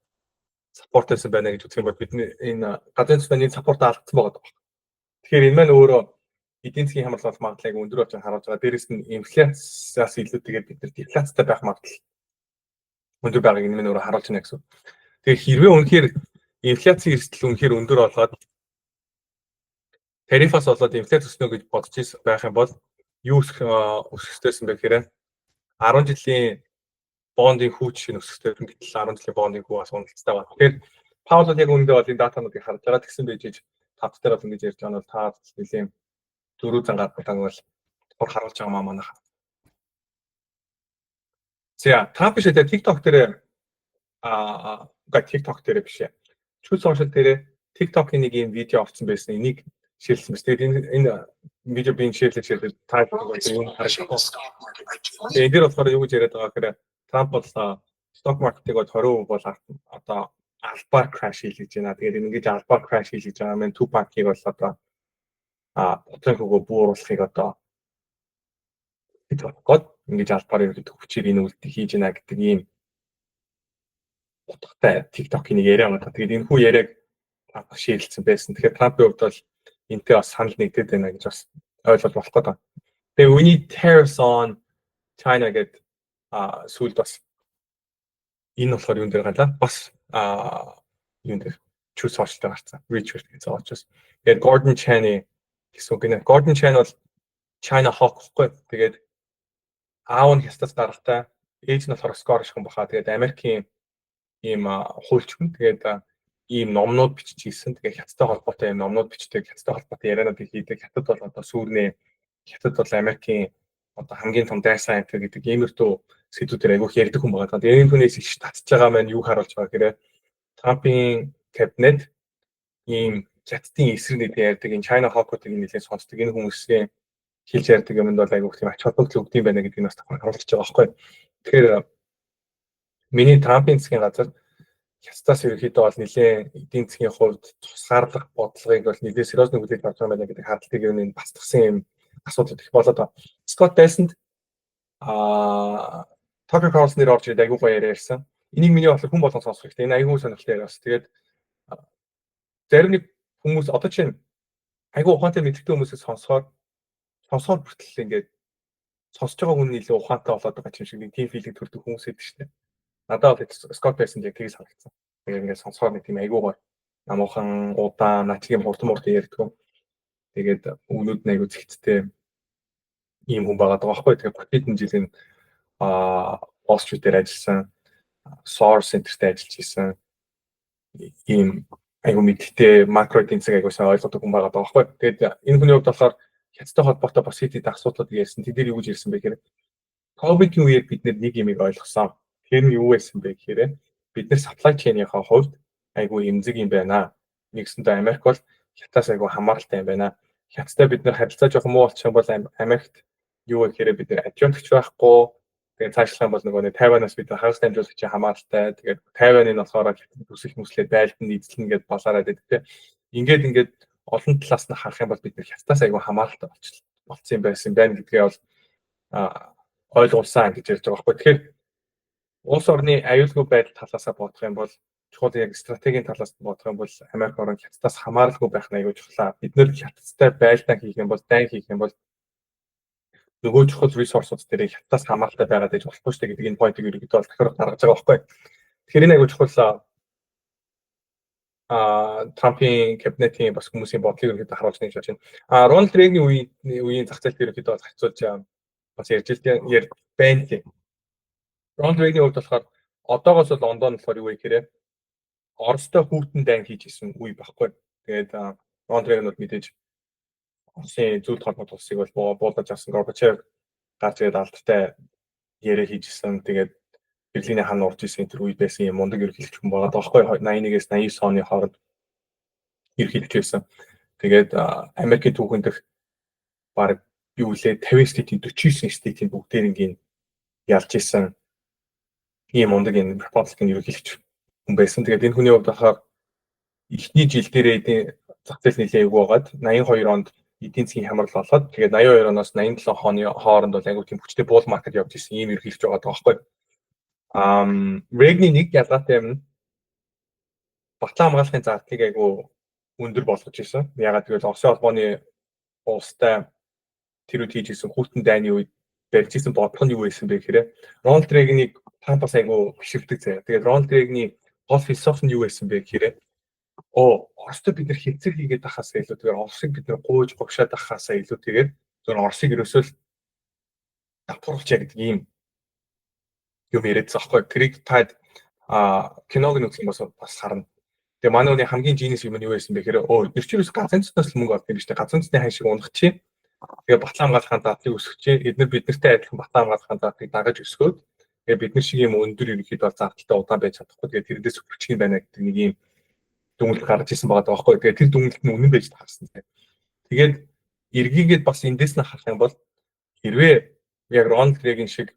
саппорт хийсэн байна гэж үзэх юм бол бидний энэ газрын цэцний саппорт алдсан байгаа. Тэгэхээр энэ маань өөрөө эдийн засгийн хямрал болох магадлалыг өндөр болж харуулж байгаа. Дээрээс нь инфляциас илүүтэйгээр бид нар дефляцтай байх магадлал өндөр байгааг энэ маань өөрөө харуулж байна гэсэн. Тэгэхээр хэрвээ үнэхээр инфляцийн эрсдэл үнэхээр өндөр болоод тарифаас болоод инфляц өснө гэж бодож байх юм бол юу өсөхтэйсэн бэ гэхээр 10 жилийн бондын хүүч шиг өсөхтэй гэтэл 10 жилийн бондын хүү бас уналттай байна. Тэгэхээр Паул бол яг үүндээ бол энэ датануудыг харж байгаа гэсэн байж тав дээр бол ингэж ярьж байгаа нь бол та нэлийн 400 гаруй бол төр харуулж байгаа маа манайха. За Трамп биш тэгээ TikTok дээр TikTok дээр биш. True Social дээр TikTok-ийн нэг юм видео авсан байсан. Энийг шеэрлсэн байна. Тэгээд энэ видео бин шеэрлэж та юм харж байгаа. Тэгээд энэ дээр болохоор юу гэж яриад байгаа гэхээр Трамп бол stock market-ыг 20% бол одоо албаар crash хийж байна. Тэгээд ингэж албаар crash хийж байгаа маань Tupac-ийг бол одоо бодлын хөгөө бууруулахыг одоо гот ингэж албаар ерөөд хүчээр энэ үйлдэл хийж байна гэдэг ийм утгатай TikTok-ийн нэг яриа байна. Тэгээд энэ хүү яриаг Трамп шеэрлсэн байсан. Тэгэхээр Трампын хувьд бол энтэй бас санал нэгдээд байна гэж бас ойлгож болох гэдэг. Тэгээ we need tariffs on China гэдэг сүүлд бас энэ болохоор юун дээр галаа бас юун дээр True Social дээр гарсан. Retweet гэж зооч бас. Тэгээд Gordon Chang гэсэн үг нэ. Gordon Chang бол China Hawk гэхгүй. Тэгээд аав нь хятадас гарахтай ээж нь болохоор Scottish хүн баха. Тэгээд Америкийн ийм хуульчгүй. Тэгээд ийм номнууд бичиж ийсэн. Тэгээд хятадтай холбоотой ийм номнууд бичдэг. Хятадтай холбоотой яриануудыг хийдэг. Хятад бол одоо сүүрнээ хятад бол Америкийн одоо хамгийн том дайсан антер гэдэг иймэрхүү сэдвүүдээр айгүйх ярьдаг хүн байгаа. Тэгээд энэ хүнээс их татж байгаа маань юу харуулж байгаа гэхээр Трампын кабинет ийм хятадын эсрэг нэг ярьдаг энэ China Hawk-уудыг нэлээд сонсдог. Энэ хүмүүсийн хэлж ярьдаг юмд бол айгүйх тийм ач холбогдол өгд юм байна гэдгийг бас тавхан харуулж байгаа байхгүй. Тэгэхээр миний Трампын засгийн газар хятадаас ерөөхдөө бол нэлээд эдийн засгийн хувьд тусгаарлах бодлогыг бол нэлээд сериусны хүлээж авч байгаа байна гэдэг хардлагыг энэ басдагсан юм асуудал их болоод байна. Scott Bessent Tucker Carlson нэр орж ирээд айгүй гоё ярьсан. Энийг миний бодлоор хүн болгон сонсох хэрэгтэй. Энэ айгүй сонирхолтой яриа бас. Тэгээд зарим нэг хүмүүс одоо чинь айгүй ухаантай мэддэг хүмүүсээс сонсохоор бүртэл ингээд сонсож байгаа хүн илүү ухаантай болоод байгаа юм шиг нэг тийм филинг төрдөг хүмүүс байдаг шүү дээ. Надад бол Scott Bessent яг тгийж санагдсан. Тэгээд ингээд сонсохоор нэг тийм айгүй гоё. Намуухан удаан начгийн хурдан ярьдаг. Тэгээд өгнүүд нь айгүй зэгцтэй ийм хүн байгаа байхгүй. Тэгээд хэдэн жилийн Wall Street дээр ажилласан, Source Center-тэй ажиллаж исэн ийм айгүй мэдтэй макро эдийн засаг айгүй сайн ойлгодог хүн байгаа байхгүй. Тэгээд энэ хүний хувьд болохоор хятадтай холбоотой бас хэд асуудлууд ярьсан. Тэд нар юу гэж ярьсан бэ гэхээр ковидын үеэр бид нэг юмыг ойлгосон. Тэр нь юу байсан бэ гэхээр бид нар supply chain-ийнхаа хувьд айгүй эмзэг юм байна. Нэгсэндээ Америк бол хятадаас айгүй хамааралтай юм байна. Хятадтай бид нар харилцаа жоох муу болчих юм бол Америкт юу гэхээр бид нар адjunctч байхгүй. Тэгээд цаашлах юм бол нөгөө нэг Тайванаас бид хагас дамжуулагчийн хамааралтай. Тэгээд Тайваныг болохоор төсөх мүслээд байлдан эзлэн гэдээ болоораад байдаг. Ингээд олон талаас нь харах юм бол бид нар хятадаас айгүй хамааралтай болцсон юм байсан байна гэдгээ бол ойлгуулсан гэж ярьж байгаа байхгүй. Тэгэхээр улс орны аюулгүй байдал талаасаа бодох юм бол чухал яг стратегийн талаас нь бодох юм бол Америк орн хятадаас хамааралгүй байх нь айгүй чухал. Бид нэр хятадтай байлдаа хийх юм бол дайн хийх юм бол нөгөө чухал ресурсууд дээр хятадаас хамааралтай байгаад байж болохгүй шүү дээ гэдэг энэ поинтыг ерөнхийдөө бол дахиад гаргаж байгаа байхгүй. Тэгэхээр энэ айгүй чухал Трампын кабинетийн бас хүмүүсийн бодлыг ерөнхийдөө харуулж нэг шатна. Рональд Рейганий үеийн зах зээл дээр ерөнхийдөө бол хацуулж бас ярьж байна тийм. Рональд Рейганий хувьд болохоор одоогоос бол ондоо нь болохоор юу вэ гэхээр Оростой хүүтэн дайн хийж исэн үе баггүй. Тэгээд Рональд Рейган бол мэдээж Оросын зүйл толгойд улсыг бол буулгаж авсан Горбачев гарч ирээд алдартай яриа хийжсэн. Тэгээд Берлиний хан урж исэн тэр үед байсан юм мундаг ерөнхийлөгч хүн байгаа даахгүй 81-ээс 89 оны хооронд ерөнхийлөгч байсан. Тэгээд Америкийн түүхэн дэх баг юу лээ 50 стейт 49 стейтийн бүгдээрийн ялж исэн ийм мундаг энэ Republican ерөнхийлөгч хүн байсан. Тэгээд энэ хүний хувьд болохоор эхний жил дээрээ эдийн зах зээл нэлээд эвгүй байгаад 82 онд эдийн засгийн хямрал болоод тэгээд 82 оноос 87 оны хооронд бол айгүй тийм хүчтэй bull market явж исэн ийм ерөнхийлөгч байгаа даахгүй. Регний нэг ялгаатай юм нь батлан хамгаалахын зардлыг айгүй өндөр болгож исэн. Ягаад гэвэл Оросын холбооны улстай тэр үед хийжсэн хүйтэн дайны үед барьж исэн бодлого нь юу байсан бэ гэхээр Рональд Рейганийг Трампаас айгүй биширдэг заяа. Тэгээд Рональд Рейганий гол философи нь юу байсан бэ гэхээр Оростой бид нар хэцэг хийгээд тахаасаа илүү тэгээд Оросыг бид нар гуйж говшаад тахаасаа илүү тэгээд зөв Оросыг ерөөсөө давтруулчаа гэдэг ийм юм яриадсан аахгүй. Тэрийг таад киног нь үзэх юм бас харна. Тэгээ манай хүний хамгийн genius юм нь юу байсан бэ гэхээр нэрчрээс ганцхан цэснээс мөнгө олох юм биш үү? Ганцхан цэсний хай шиг унах чи. Тэгээ батлан хамгаалахын дадлыг өсгөх чи. Эдгээр биднэртэй адилхан батлан хамгаалахын дадлыг дагаж өсгөөд тэгээ бид нар шиг юм өндөр ерөнхийдөө зардалтай удаан байж чадахгүй. Тэгээ тэрнээс өсгөх юм байна гэдэг нэг юм дүнэлт гарч ирсэн байгаа даахгүй. Тэгээ тэр дүнэлт нь үнэн байж таарсан. Тэгээд эргийгээд бас эндээс нь харах юм бол хэрвээ яг Рональд Рейган шиг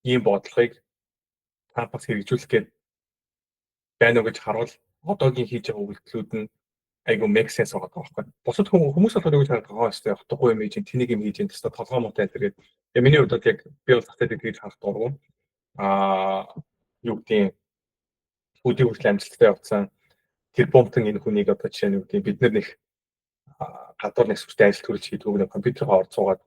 ийм бодлогыг Трампаас хэрэгжүүлэх гээд байна уу гэж харуул одоогийн хийж байгаа үйлдэлүүд нь айгүй make sense байгаа байхгүй. Бусад хүмүүс болохоор юу гэж хараад байгаа хэвээр утгагүй юм хийж тэнийг юм хийж энэ тест толгой муутай гэдэг. Тэгээ миний хувьд яг би бол татаад гэж харах дургу. Юу гэдэг үдийн хүртэл амжилттай явцсан тэр бомтон энэ хүнийг одоо жишээ нь юу гэдэг бид нар нэг гадуур нэсвэртэй ажил төрүүлж хийдэг нэг компьютероо орж суугаад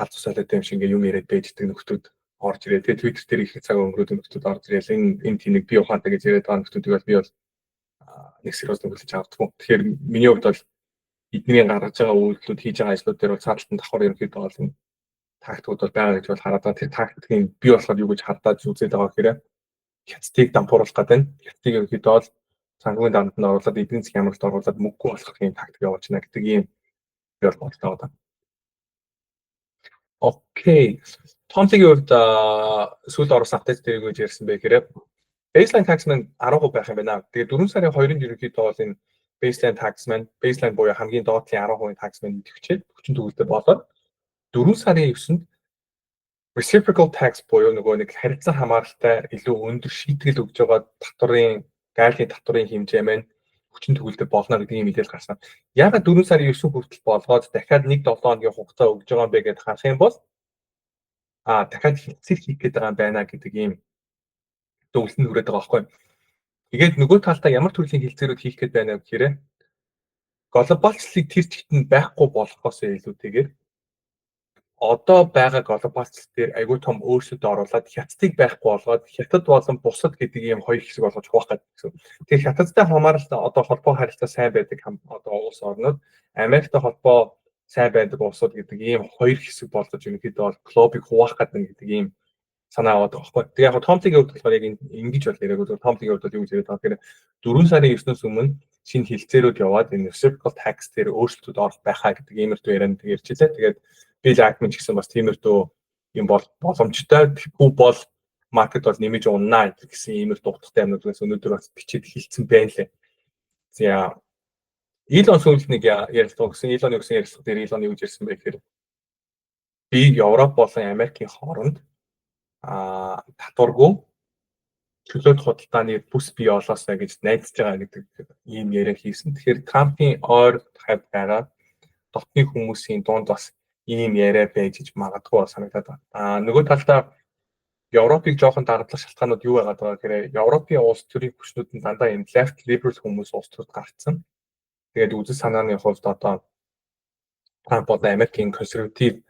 галз усаалаад юм шиг юм яриад байждаг нөхдүүд орж ирээ. Тэгээ Twitter дээр их цаг өнгөрөөд нөхдүүд орж ирээл энэ тийг би ухаантай гэж яриад байгаа нөхдүүдийг бол би бол нэг сериус нөхөж авдаггүй. Тэгэхээр миний хувьд бол эдний гаргаж байгаа үйлдэлүүд хийж байгаа ажлууд дээр бол цааталтан давхар ерөнхийдөө бол энэ тактикууд бол байгаа гэж бол хараад байгаа. Тэр тактикийн би болохоор юу гэж хардаад үзээд байгаа гэхээр хятадыг дампууруулах гэдэг нь хятадыг ерөнхийдөө бол санхүүгийн дамд нь оруулаад эдийн засгийн хямралд оруулаад мөнгөгүй болгох юм тактик явуулж байна гэдэг ийм би бол бодлоо байгаа. Окей. Томтгийн хувьд сүүл орсон апдейт дээр юу гэж ярьсан бэ гэхээр baseline tax маань 10% байх юм байна. Тэгээд 4 сарын 2-нд ерөнхийдөө бол энэ baseline tax маань baseline буюу хамгийн доотлын 10% tax маань идэвхжээд хүчин төгөлдөр болоод 4 сарын 9-нд reciprocal tax буюу нөгөө нэг харилцан хамааралтай илүү өндөр шийтгэл өгж байгаа татварын гайлын татварын хэмжээ маань хүчин төгөлдөр болно гэдэг ийм мэдээлэл гарсан. Яагаад 4 сарын 9 хүртэл болгоод дахиад 1-7 хоногийн хугацаа өгж байгаа юм бэ гэдээ харах юм бол дахиад хилцэл хийх гээд байгаа юм байна гэдэг ийм зөвлөлд хүрээд байгаа байхгүй. Тэгээд нөгөө талдаа ямар төрлийн хилцээрүүд хийх гээд байна вэ гэхээр глобалчлалыг тэр чигт нь байхгүй болохоос илүүтэйгээр одоо байгаа глобалчлал дээр айгүй том өөрчлөлт оруулаад хятадыг байхгүй болгоод хятад болон бусад гэдэг ийм хоёр хэсэг болгож хуваах гэдэг. Тэгэхээр хятадтай хамааралтай одоо холбоо харилцаа сайн байдаг одоо улс орнууд Америктэй холбоо сайн байдаг улсууд гэдэг ийм хоёр хэсэг болгож ерөнхийдөө глобыг хуваах гэдэг ийм санаа аваад байгаа байхгүй. Тэгээ яг Томтгийн хувьд болохоор яг ингэж бол яриаг Томтгийн хувьд юу гэж яриад байгаа гэхээр 4 сарын 9-өөс өмнө шинэ хилцээрүүд яваад энэ reciprocal tax дээр өөрчлөлтүүд орох байхаа гэдэг иймэрдүү ярианд ярьжээ. Тэгээд Bill Ackman ч гэсэн бас тиймэрдүү юм бол боломжтой. Тэгвэл бол маркет бол нэмэж уннаа гэсэн иймэрдүү утгатай юмнуудаас өнөөдөр бас бичиж хэлсэн байна лээ. За Илон сүүлд нэг ярилцлага гэсэн Илоны өгсөн ярилцлага дээр Илон юу гэж ярьсан бэ гэхээр би Европ болон Америкийн хооронд татваргүй чөлөөт худалдааны бүс бий олоосаа гэж найдаж байгаа гэдэг ийм яриа хийсэн. Тэгэхээр Трампын ойр хавьд байгаа дотны хүмүүсийн дунд бас ийм яриа байж магадгүй санагдаад байна. Нөгөө талдаа Европыг жоохон дарамтлах шалтгаанууд юу байгаад байгаа гэхээр Европын улс төрийн хүчнүүд нь дандаа энэ left liberal хүмүүс улс төрд гарцсан. Тэгээд үзэл санааны хувьд одоо Трамп болон Америкийн консерватив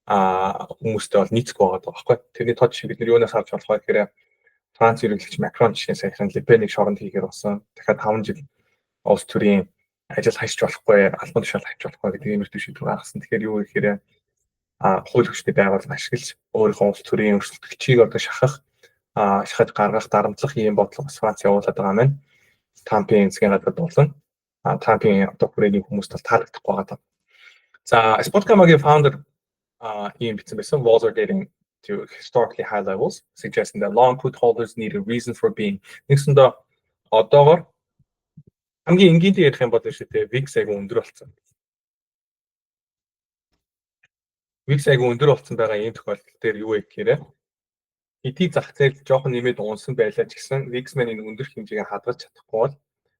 хүмүүстэй бол нийцэх байгаа байхгүй. Тэрний тод шиг бид нар юунаас харж болох вэ гэхээр Франц ерөнхийлөгч Макрон жишээ саяхан Лепенийг шоронд хийгээр болсон. Дахиад 5 жил улс төрийн ажил хайж болохгүй, албан тушаал хайж болохгүй гэдэг иймэрхүү шийдвэр гаргасан. Тэгэхээр юу гэхээр хууль хүчний байгууллага ашиглаж өөрийнхөө улс төрийн өрсөлдөгчийг одоо шахаж гаргах дарамтлах ийм бодлого бас Франц явуулаад байгаа маань. Тампийн засгийн газар болон Тампийн одоо хүрээний хүмүүст бол таалагдахгүй байгаа. За Spotify-гийн founder ийм бичсэн байсан. Walls are getting to historically high levels, suggesting that long put holders need a reason for being. Нэгсэндээ одоогоор хамгийн энгийнтэй ярих юм бол шүү дээ VIX айгу өндөр болсон. VIX айгу өндөр болсон байгаа ийм тохиолдол дээр юу вэ гэхээр эдийн зах зээл жоохон нэмээд унсан байлаа ч гэсэн VIX маань энэ өндөр хэмжээг хадгалж чадахгүй бол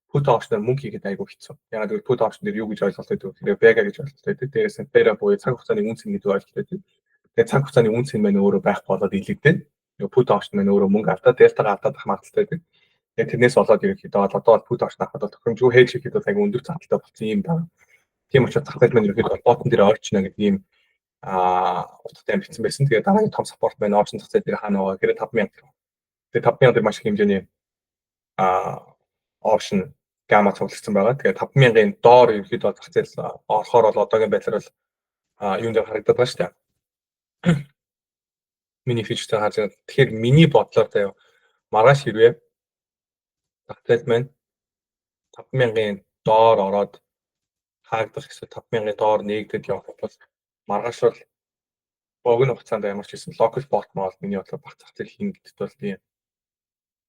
put option-аар мөнгө хийгээд айгу хэцүү. Яг л put option дээр юу гэж ойлголт өгдөг вэ? Vega гэж ойлголт өгдөг. Дээрээс нь Beta буюу цаг хугацааны үнц гэдэг ойлголт өгдөг. Тэгээ цаг хугацааны үнц нь маань өөрөө байх болоод илэгдэн. Put option маань өөрөө мөнгө алдаа, delta-га алдаад ах магадaltaй байдаг. Тэгээ тэрнээс болоод ерөнхийдөө одоо бол put option авахад бол тохиромжгүй hedge хийхэд бол айгу өндөр зардалтай болсон юм байна. Тийм учраас зах зээл маань ерөнхийдөө bottom дээр ойрчно гэдэг ийм утгатай бичсэн байсан. Тэгээ дараагийн том support маань option зах зээл дээр хаана байгаа гэхээр 5000. Тэгээ 5000 дээр маш их хэмжээний option гамма цуглагдсан байгаа. Тэгээ 5000-ын доор ерөнхийдөө зах зээл орохоор бол одоогийн байдлаар бол юунд харагдаад байгаа шүү дээ. Миний фичтэй харж байгаа. Тэгэхээр миний бодлоор заяа маргааш хэрвээ зах зээл маань 5000-ын доор ороод хаагдах эсвэл 5000-ын доор нээгдэд явах бол маргааш бол богино хугацаанд ямар ч гэсэн local bot мод миний бодлоор баг зах зээл хийн гэдэгт бол би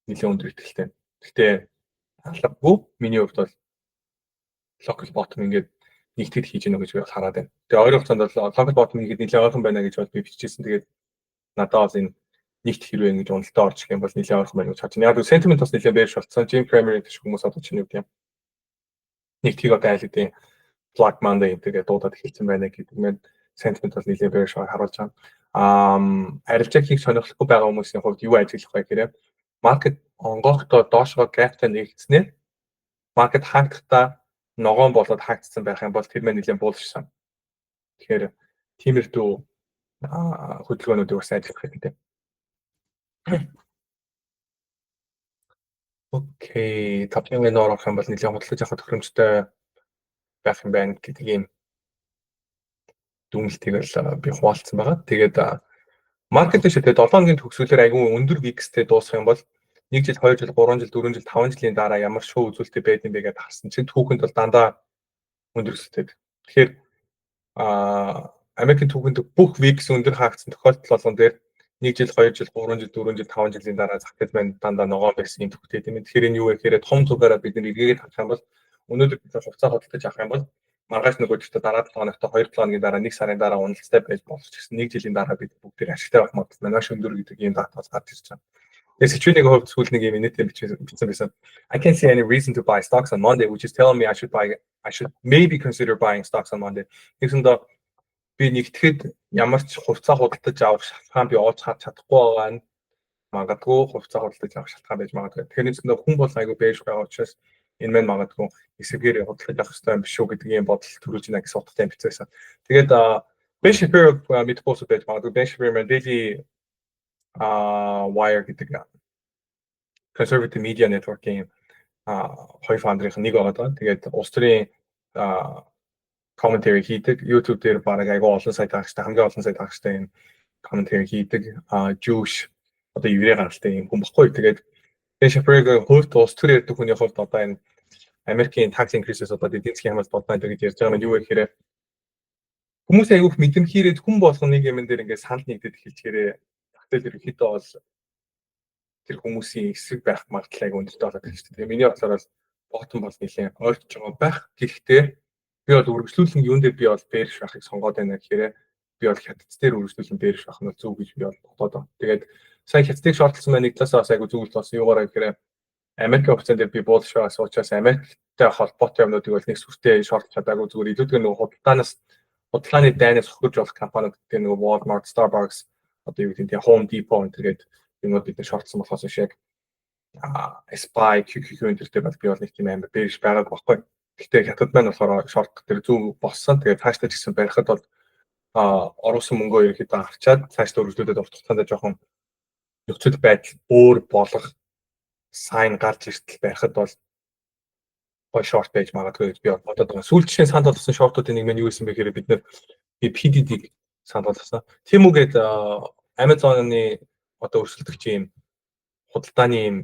нэлээд өндөр итгэлтэй. Гэхдээ алгагүй миний хувьд бол local bottom ингээд нэгтгэд хийж гэнэ гэж би хараад байна. Тэгээ ойрын хугацаанд бол local bottom ингээд нэлээд ойрхон байна гэж бол би бичижсэн. Тэгээд надад бол энэ нэгт хэрвээ ингэж уналтаа орж ирэх юм бол нэлээд ойрхон байна гэж харж байна. Яг л sentiment бас нэлээд bearish болсон. Jim Cramer гэдэг шиг хүмүүс одоо чинь юу гэдэг юм. Нэгтгийг одоо айл гэдэг Black Monday гэдэг дуудаад эхэлсэн байна гэдэг нь sentiment бол нэлээд bearish харуулж байгаа. Арилжааг хийх сонирхолтой байгаа хүмүүсийн хувьд юу ажиглах вэ гэхээр market онгохдоо доошгоо gapтай нэгдснээр market хаагдахтаа ногоон болоод хаагдсан байх юм бол тэр мань нэлээд булшсан. Тэгэхээр тиймэрдүү хөдөлгөөнүүдийг бас ажиллах хэрэгтэй. Окей, 5000-ын доор орох юм бол нэлээд худалдаж авах тохиромжтой байх юм байна гэдэг ийм дүгнэлтийг л би хуваалцсан байгаа. Тэгээд маркет дэше тэгээд 7 хоногийн төгсгөлөөр айгүй өндөр VIX-тэй дуусах юм бол 1 жил, 2 жил, 3 жил, 4 жил, 5 жилийн дараа ямар шоу үзүүлэлттэй байдсан бэ гэдээ харсан чинь түүхэнд бол дандаа өндөр өсөлттэй. Тэгэхээр Америкийн түүхэнд бүх VIX өндөр хаагдсан тохиолдол болгон дээр 1 жил, 2 жил, 3 жил, 4 жил, 5 жилийн дараа зах зээл маань дандаа ногоон байсан юм төгтэй тийм ээ. Тэгэхээр энэ юу вэ гэхээр том зүгээрээ бид нэр эргээд харах юм бол өнөөдөр бид хувьцаа хөдөлж авах юм бол маргааш нөгөөдөртөө дараа 7 хоногт 2 7 хоногийн дараа 1 сарын дараа уналттай байж болох ч гэсэн 1 жилийн дараа бид бүгд ашигтай байх магадлал маань маш өндөр гэдэг ийм датаас гарч ирж байгаа. Тэгээ сэтгүүлийн хувьд сүүл нэг юм инээтэй бичсэн байсан. I can't see any reason to buy stocks on Monday, which is telling me I should maybe consider buying stocks on Monday. Тэгсэндээ би нэгтгэхэд ямар ч хувьцаа худалдаж авах шалтгаан би олж харж чадахгүй байгаа нь магадгүй хувьцаа худалдаж авах шалтгаан байж магадгүй. Тэгэхээр нэгсэндээ хүн бол айгүй бэж байгаа учраас энэ мань магадгүй эсэгээр худалдаж авах хэрэгтэй юм биш үү гэдэг ийм бодол төрүүлж байна гэсэн утгатай бичсэн. Тэгээд Ben Shapiro мэдпост байж магадгүй. Ben Shapiro маань Daily Wire гэдэг conservative media network-ийн хоёр фаундерын нэг байгаа. Тэгээд улс төрийн commentary хийдэг. YouTube дээр бараг айгүй олон сайт агчтай, хамгийн олон сайт агчтай юм commentary хийдэг. Jewish одоо еврей гаралтай юм хүн баггүй. Тэгээд Ben Shapiro-гийн хувьд улс төр ярьдаг хүний хувьд одоо энэ Америкийн tax increases одоо эдийн засгийн хамгаалалт бодлоо гэж ярьж байгаа нь юу вэ гэхээр хүмүүс айгүйх мэдрэмхийрээд хүн болгоно нэг юм дээр ингээд санал нэгдээд эхэлчихээрээ тэгтэл ерөнхийдөө бол тэр хүмүүсийн эсрэг байх магадлал айгүй өндөртэй болоод байна шүү дээ. Миний бодлоор бол bottom бол нэлээд ойртож байгаа байх. Гэхдээ би бол үргэлжлүүлэн юун дээр би бол bearish байхыг сонгоод байна гэхээр би бол хятад дээр үргэлжлүүлэн bearish байх нь зөв гэж би бол бодоод байна. Тэгээд сая хятадыг шортлсон байна нэг талаас айгүй зөвлөлт болсон. Юугаараа гэхээр Америкийн хувьцаанд дээр би bullish байгаас учраас Америктэй холбоотой юмнуудыг бол нэг сүртэй шортлж чадаагүй зүгээр илүүгээр нөгөө худалдааны дайнаас хохирж болох компаниуд гэдэг нөгөө Walmart, Starbucks одоо юу гэдэг нь Home Depot энтергээд юмуд бид шортлсон болохоос шиг SPY, QQQ энтертэй бол би бол нэг тийм амар bearish байгааг баггүй. Гэхдээ хятад маань болохоор шорт дээр зөв болсон. Тэгээд цаашдаа ч гэсэн барихад бол оруулсан мөнгөө ерөөхдөө авчаад цаашдаа өргөжлүүлээд авах хугацаанд жоохон нөхцөл байдал өөр болох сайн гарч иртэл барихад бол гой шорт байж магадгүй гэж би бодоод байгаа. Сүүлчийн санд болсон шортуудын нэг нь юу гэсэн бэ гэхээр бид нэр PDD-г санд болсон. Тийм үгээд Amazon-ы одоо өрсөлдөгч юм худалдааны юм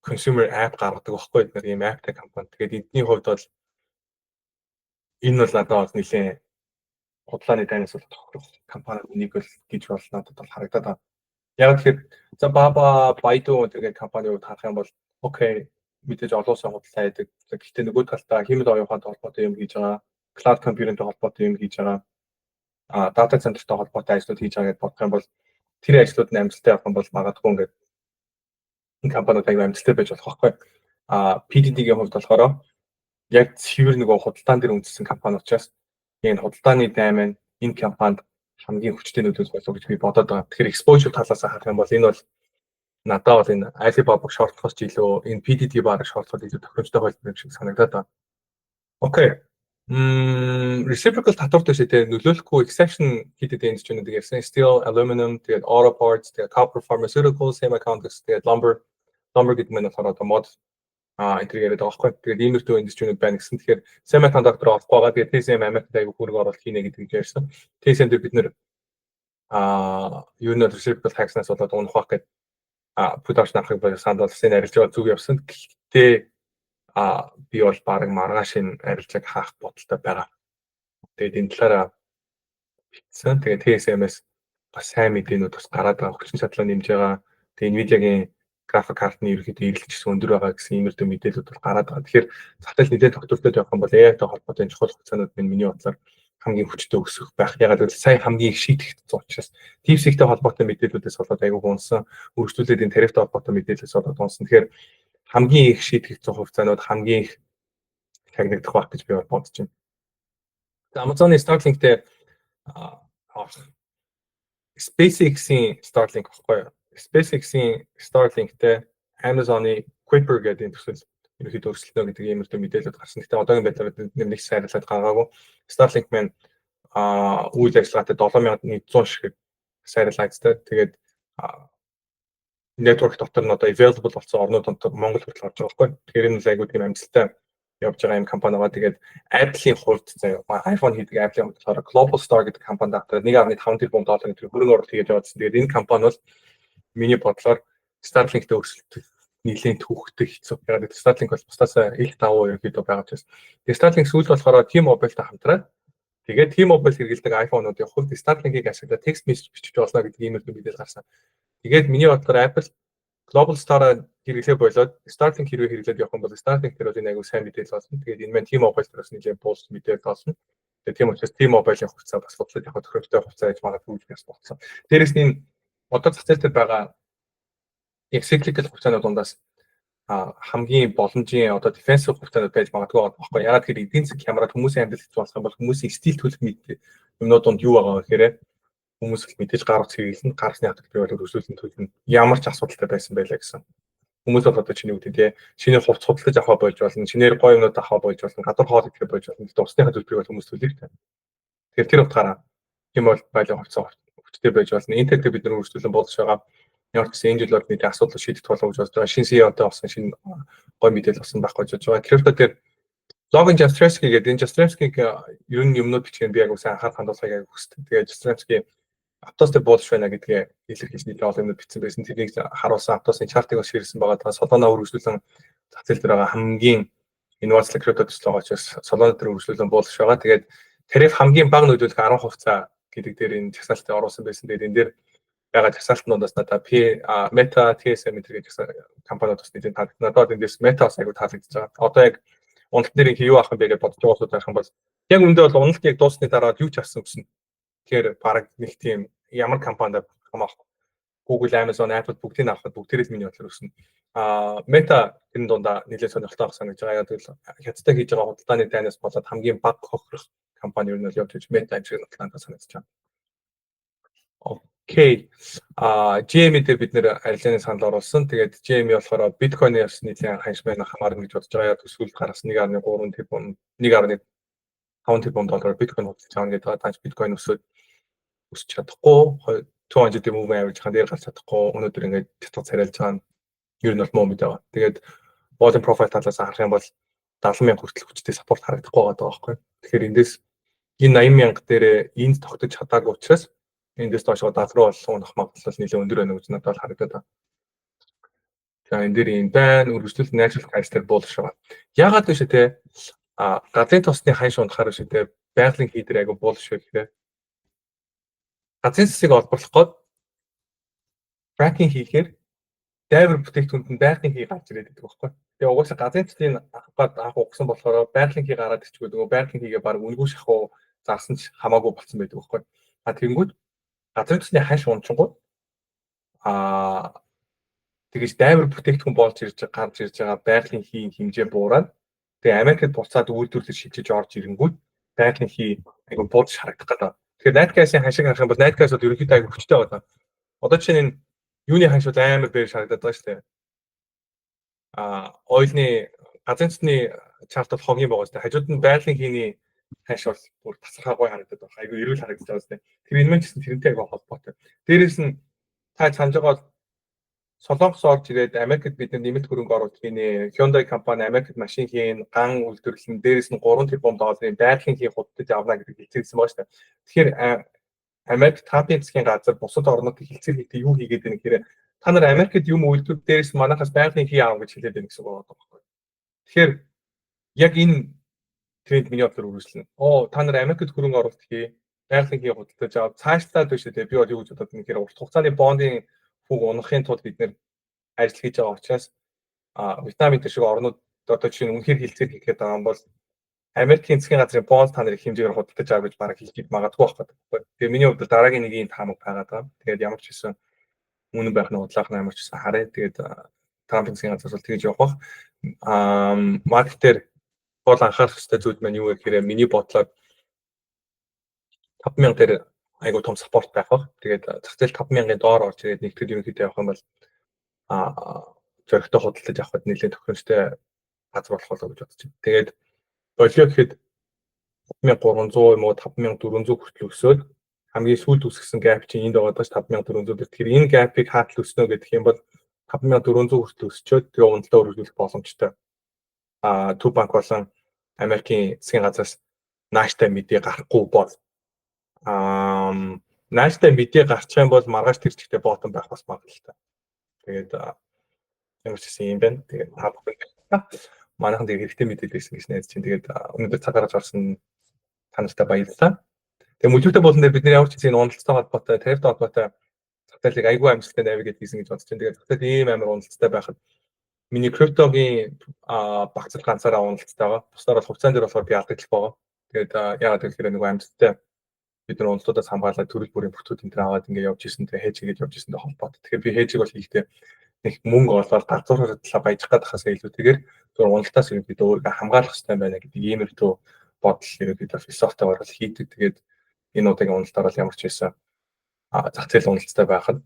consumer app гаргадаг байхгүй бид нар ийм appтай компани. Тэгээд эдний хувьд бол энэ бол надад бол нэлээд худлааны дайнаас бол тохирох компани үнийг л гэж бол надад бол харагдаад байна. Яг тэгэхээр за Baba, Baidu гэдэг компани хувьд харах юм бол окей мэдээж олон улсын худалдаа хийдэг. Гэхдээ нөгөө талдаа хэмжээ оюухад холбоотой юм хийж байгаа, cloud computing-тэй холбоотой юм хийж байгаа, дата центртэй холбоотой ажлууд хийж байгаа гэдээ бодох юм бол тэр ажлууд нь амжилттай явах юм бол магадгүй ингээд энэ компаниуд аягүй амжилттай байж болох байхгүй. PDD-ийн хувьд болохоор яг цэвэр нөгөө худалдаан дээр үндэссэн компани учраас энэ худалдааны дайман энэ компанид хамгийн хүчтэй нөлөөлөх болов гэж би бодоод байгаа. Тэгэхээр exposure талаас харах юм бол энэ бол надад бол энэ Alibaba шортлохоос ч илүү энэ PDD бараг шортлоход илүү тохиромжтой байх юм шиг санагдаад байна. Окей. Reciprocal татвар дэше тэ нөлөөлөхгүй exception хийдэг индустринууд гэсэн steel, aluminum, тэгээд auto parts, тэгээд copper, pharmaceuticals, semiconductors, тэгээд lumber гэдэг нь болохоор одоо мод энтер яриад байгаа байхгүй. Тэгээд иймэрхүү индустринууд байна гэсэн. Тэгэхээр semiconductor олохгүй байгаа. Тэгээд TSM Америкт аягүй хөрөг оруулалт хийнэ гэдэг нь ярьсан. TSM дээр бид нэр юу нэг reciprocal tax-наас болоод унах байх гэдэг production авахыг санд болсон арилж байгаа зүг явсан. Гэхдээ би бол баг маргааш энэ арилжааг хаах бодолтой байгаа. Тэгээд энэ талаараа бичсэн. Тэгээд TSM-с бас сайн мэдээнүүд бас гараад байгаа. Хүчин чадлаа нэмж байгаа. Тэгээд Nvidia-гийн график картны ерөнхийдөө эргэлтчсэн өндөр байгаа гэсэн иймэрхүү мэдээлэлүүд бол гараад байгаа. Тэгэхээр захтай нэлээд доктортой явах юм бол AI-тай холбоотой чухал хугацаанууд миний бодлоор хамгийн хүчтэй өсөх байх. Ягаад гэвэл сайн хамгийн их шийдэх учраас DeepSeek-тэй холбоотой мэдээллүүдээс болоод аягүй унсан, өргөжлүүлээд энэ тарифтай холбоотой мэдээлэлээс болоод унсан. Тэгэхээр хамгийн их шийдэх хугацаанууд хамгийн их тагнагдах байх гэж би бодож байна. Amazon-ы Starlink-тэй SpaceX-ийн Starlink баггүй. SpaceX-ийн Starlink-тэй Amazon-ы Kuiper гэдэг энэ төсөл ерөнхийдөө өрсөлдөнө гэдэг иймэрхүү мэдээлэлд гарсан. Гэхдээ одоогийн байдлаар нэг сайрлаад байгаагүй. Starlink маань үйл ажиллагаатай 7100 шиг сайрлаадтай. Тэгээд network дотор нь одоо available болсон орнууд дотор Монгол хүртэл орж байгаа байхгүй. Тэгэхээр энэ айгуу тийм амжилттай явж байгаа юм компани байгаа. Тэгээд Apple-ийн хувьд заяа iPhone хийдэг Apple-ийн хувьд болохоор Global Star гэдэг компани дотор 1.5 тэрбум долларын хөрөнгө оруулалт хийж явуулсан. Тэгээд энэ компани бол миний бодлоор Starlink-тэй өрсөлдөх нийлэн түүхтэй хэцүү. Яг Starlink бол бусдаас их давуу ерөөдөө байгаа учраас. Тэгээд Starlink сүүл болохоор T-Mobile-тай хамтраад тэгээд T-Mobile хэрэглэдэг iPhone-уудын хувьд Starlink-ийг ашиглаад text message бичих болно гэдэг иймэрхүү мэдээлэл гарсан. Тэгээд миний бодлоор Apple Global Star хэрэглээ болоод Starlink хэрвээ хэрэглээд явах юм бол Starlink дээр бол энэ аягүй сайн мэдээлэл олсон. Тэгээд энэ маань T-Mobile дээр бас нэлээд пост мэдээлэл олсон. Тэгээд тийм учраас T-Mobile-ийн хугацаа бас бодлоод яг тохиромжтой хугацаа гэж магадгүй гэж бодсон. Дээрээс нь одоо зах зээл дээр байгаа cyclical хугацааны дундаас хамгийн боломжийн одоо defensive хугацаанд байж магадгүй байхгүй. Ягаад гэвэл эдийн засаг хямраад хүмүүсийн амьдрал хэцүү болох юм бол хүмүүсийн стил төлөх юмнууд донд юу байгаа вэ гэхээр хүмүүс л мэдээж гар утас хэрэглэн гарсны хатагт би бол өргөжлүүлэн төлнө. Ямар ч асуудалтай байсан байлаа гэсэн. Хүмүүс бол одоо чиний үгтэй тий. Шинээр хувц худалдаж авах болж болно. Шинээр гоё юмнууд авах болж болно. Гадар хоол идэх болж болно. Гэхдээ усныхаа төлбөрийг бол хүмүүс төлөх тий. Тэгэхээр тэр утгаараа тийм бол байлаа хувцас хүчтэй байж болно. Интелтэй бид нар өргөжлүүлэн болж байгаа. Ямар ч гэсэн энэ жил бол бидний асуудал шийдэх болов гэж бодож байгаа. Шинэ CEO-тэй болсон шинэ гоё мэдээлэл болсон байхгүй гэж бодож байгаа. Crypto дээр Logan Jastrzemski гэдэг энэ Jastrzemski-г ер нь юмнууд бичих нь би яг сайн анхаарал хандуулахыг аяг хүсдэг. Тэгээд Jastrzemski Aptos дээр буулж байна гэдгээ илэрхийлж нийлээ олон юмуд бичсэн байсан. Тэрийг харуулсан Aptos-ын чартыг бас ширсэн байгаа. Тэгээ Solana өргөжлүүлэн зах зээл дээр байгаа хамгийн инновацлог крипто төсөл байгаа учраас Solana дээр өргөжлүүлэн буулж байгаа. Тэгээд тариф хамгийн бага нөлөөлөх 10% гэдэг дээр энэ жагсаалтыг оруулсан байсан. Тэгээд энэ дээр байгаа жагсаалтнуудаас надад Meta, TSM гэдэг компаниуд бас нэлээд таалагдсан. Надад эндээс Meta бас аягүй таалагдж байгаа. Одоо яг уналт нэрийн юу авах юм бэ гэж бодож байгаа хүмүүс байх юм бол яг үндэ бол уналт яг дуусны дараа юу ч авсан гэсэн. Тэгэхээр баг нэг тийм ямар компанид хамаах Google, Amazon, Apple бүгдийг авахд бүгдээрээ л миний бодлоор өснө. Meta энэ дундаа нэлээд сонирхолтой байх санагдаж байгаа. Яг л хятадтай хийж байгаа худалдааны дайнаас болоод хамгийн бага хохирох компани юу нь бол явж байж Meta юм шиг надад санагдаж байна. Окей. GME дээр бид нэр арилжааны санал оруулсан. Тэгээд GME болохоор биткойны бас нийлэн ханшмын хамаарна гэж бодож байгаа. Яг сүүлд гарсан 1.3 тэрбум 1.5 тэрбум доллар биткойн худалдаж авах гэдэг байгаа. Танч биткойн өсөж чадахгүй 200 moving average хаан дээр гарч чадахгүй өнөөдөр ингээд татвар царайлж байгаа нь ер нь бол муу мэдээ байна. Тэгээд volume profile талаас харах юм бол 70,000 хүртэл хүчтэй саппорт харагдахгүй байгаа байхгүй. Тэгэхээр эндээс энэ 80,000 дээрээ энд тогтож чадаагүй учраас эндээс доошоо дал руу унах магадлал нэлээд өндөр байна гэж надад харагдаад байна. За энэ дээр юм байна. Үргэлжлүүлэлт natural price дээр буулгах байгаа. Яагаад вэ те? Газрын тосны хань шунахаар биш те. Байгалийн хий дээр айгу буулгах шүү гэхээр газрын цэцгийг олборлох гээд tracking хийхээр дайвар бүтээгдэхүүнд нь байгалийн хий гарч ирээд байдаг байхгүй. Тэгээ угаасаа газрын цэцгийг авах угсан болохоор байгалийн хий гараад ирчихгүй нөгөө байгалийн хийгээ баг үнгүй шахуу зарсан ч хамаагүй болсон байдаг байхгүй. Тэгэнгүүт газрын цэцний хань шунчингууд тэгэж дайвар бүтээгдэхүүн болж гарч ирж байгаа байгалийнхийн хэмжээ буураад тэгээ Америкт буцаад үйлдвэрлэж шилжиж орж ирэнгүүт байгалийн хий айгу буудаж харагдах гэдэг. Тэгэхээр night gas-ийн хань шиг харах юм бол night gas бол ерөнхийдөө айгу хүчтэй байна. Одоо чинь энэ юуны хань шууд амар бээр харагдаад байгаа шүү дээ. Ойлны газрын цэцний чарт бол хогийн байгаа шүү дээ. Хажууд нь байгалийн хийний хань бол бүр тасархаа гой харагдаад байна. Айгу эрүүл харагдаж байгаа шүү дээ. Тэр энэ мэн гэсэн тэрнтэй айгу холбоотой. Дээрээс нь та санаж байгаа Солонгос орж ирээд Америкт бид нэмэлт хөрөнгө оруулалт хийнэ. Hyundai компани Америкт машин хийн, ган үйлдвэрлэн, дээрээс нь 3 тэрбум долларын байгалийн хий худалдаж авна гэдэг хэлцээрсэн байгаа шүү дээ. Тэгэхээр Америк Трампын засгийн газар бусад орнуудыг хэлцээр хийхдээ юу хийгээд байна гэхээр та нар Америкт юм үйлдвэр дээрээс манайхаас байгалийн хий аав гэж хэлээд байна гэсэн үг байна. Тэгэхээр яг энэ тренд миний бодлоор үргэлжлэнэ. Та нар Америкт хөрөнгө оруулалт хий, байгалийн хий худалдаж ав. Цаашлаад биш үү? Би бол юу гэж бодод байна гэхээр урт хугацааны бондын хүүг унахын тулд бид нэр ажил хийж байгаа учраас Вьетнамын шиг орнууд одоо чинь үнэхээр хилцээр хийх гэдэг юм бол Америкийн засгийн газрын бонд та нарыг хэмжээгээр худалдаж авах гэж бараг хэлж магадгүй байхгүй. Тэгээ миний хувьд дараагийн нэг юм таамаг байгаад байгаа. Тэгээд ямар ч хэсэн үнэн байх нь удлаах нь ямар ч хэсэн харъя. Тэгээд Трампын засгийн газар бол тэгж явах. Маркетээр бол анхаарах хэрэгтэй зүйл маань юу вэ гэхээр миний бодлоор 5,000 дээр айгуу том спорт байх баг. Тэгээд зах зээл 5,000-ын доор орж ирээд нэгтгэд ерөнхийдөө явах юм бол зөрөгтэй худалдаж авахд нэлээд тохиромжтой газар болох болоо гэж бодож байна. Тэгээд болио гэхэд 5,300 юм уу 5,400 хүртэл өсөөд хамгийн сүүлд үсгэсэн gap чинь энд байгаа даа 5,400 дээр. Тэгэхээр энэ gap-ыг хаатал өснө гэдэг юм бол 5,400 хүртэл өсчөөд тэгээ уналтаа өргөжлөх боломжтой. Төв банк болон Америкийн засгийн газраас нааштай мэдээ гарахгүй бол нааштай мэдээ гарчих юм бол маргааш тэр чигтээ ботом байх бас магадaltaй. Тэгээд ямар ч гэсэн юм байна. Тэгээд та бүхэн манайхан дээр хэрэгтэй мэдээд байсан гэж найдаж чинь. Тэгээд өнөөдөр цаг гаргаж орсон та нартай баярлалаа. Тэгээд мөлөвтэй болон дээр бид нэр ямар ч гэсэн уналттай холбоотой, тарифтай холбоотой зах зээлийг айгүй амжилттай навигейт хийсэн гэж бодож байна. Тэгээд зах зээл ийм амар уналттай байхад миний криптогийн багцлах ганцаараа уналттай байгаа. Бусдаар бол хугацаан дээр болохоор би алдагдал байгаа. Тэгээд яагаад гэхээр нэг амжилттай бид нар уналтуудаас хамгаалаад төрөл бүрийн бүртгүүд энэ аваад ингээд явж ирсэн. Тэгээд хэж хийгээд явж ирсэнтэй холбоотой. Тэгэхээр би хежийг бол хийхдээ нэг мөнгө олоод газрын талаа баяжих гадахаас илүүтэйгээр зөв уналтаас ерөнхийдөө өөрийгөө хамгаалах хэрэгтэй байна гэдэг иймэрхүү бодол ерөнхийдөө философитойгоор л хийдэг. Тэгээд энэ удаагийн уналтаар бол ямар ч байсан зах зээл уналттай байхад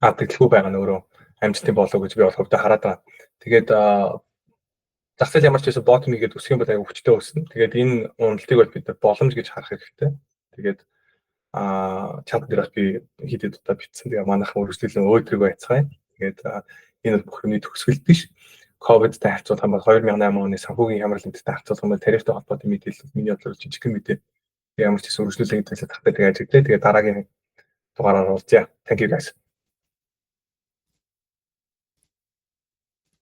алдагдaltaгүй байгаа нь өөрөө амжилттай болоо гэж би бол хувьдаа хараад байна. Тэгээд зах зээл ямар ч байсан ботом хийгээд өсөх юм бол аягүй хүчтэй өснө. Тэгээд энэ уналтыг бол бид боломж гэж харах хэрэгтэй. Тэгээд чат дээр би хийдэд удаа бичсэн. Тэгээ манайхан үргэлжлүүлэн өөдрөгөө яцгаая. Тэгээд энэ бүх юмний төгсгөл биш. Ковидтай харьцуулах юм бол 2008 оны санхүүгийн хямралтай харьцуулах юм бол тарифтай холбоотой мэдээлэл миний бодлоор жижигхэн мэдээ. Ямар ч гэсэн үргэлжлүүлэн хэлээд татдаг ажиглаа. Тэгээд дараагийн дугаараар уулзъя. Thank you guys.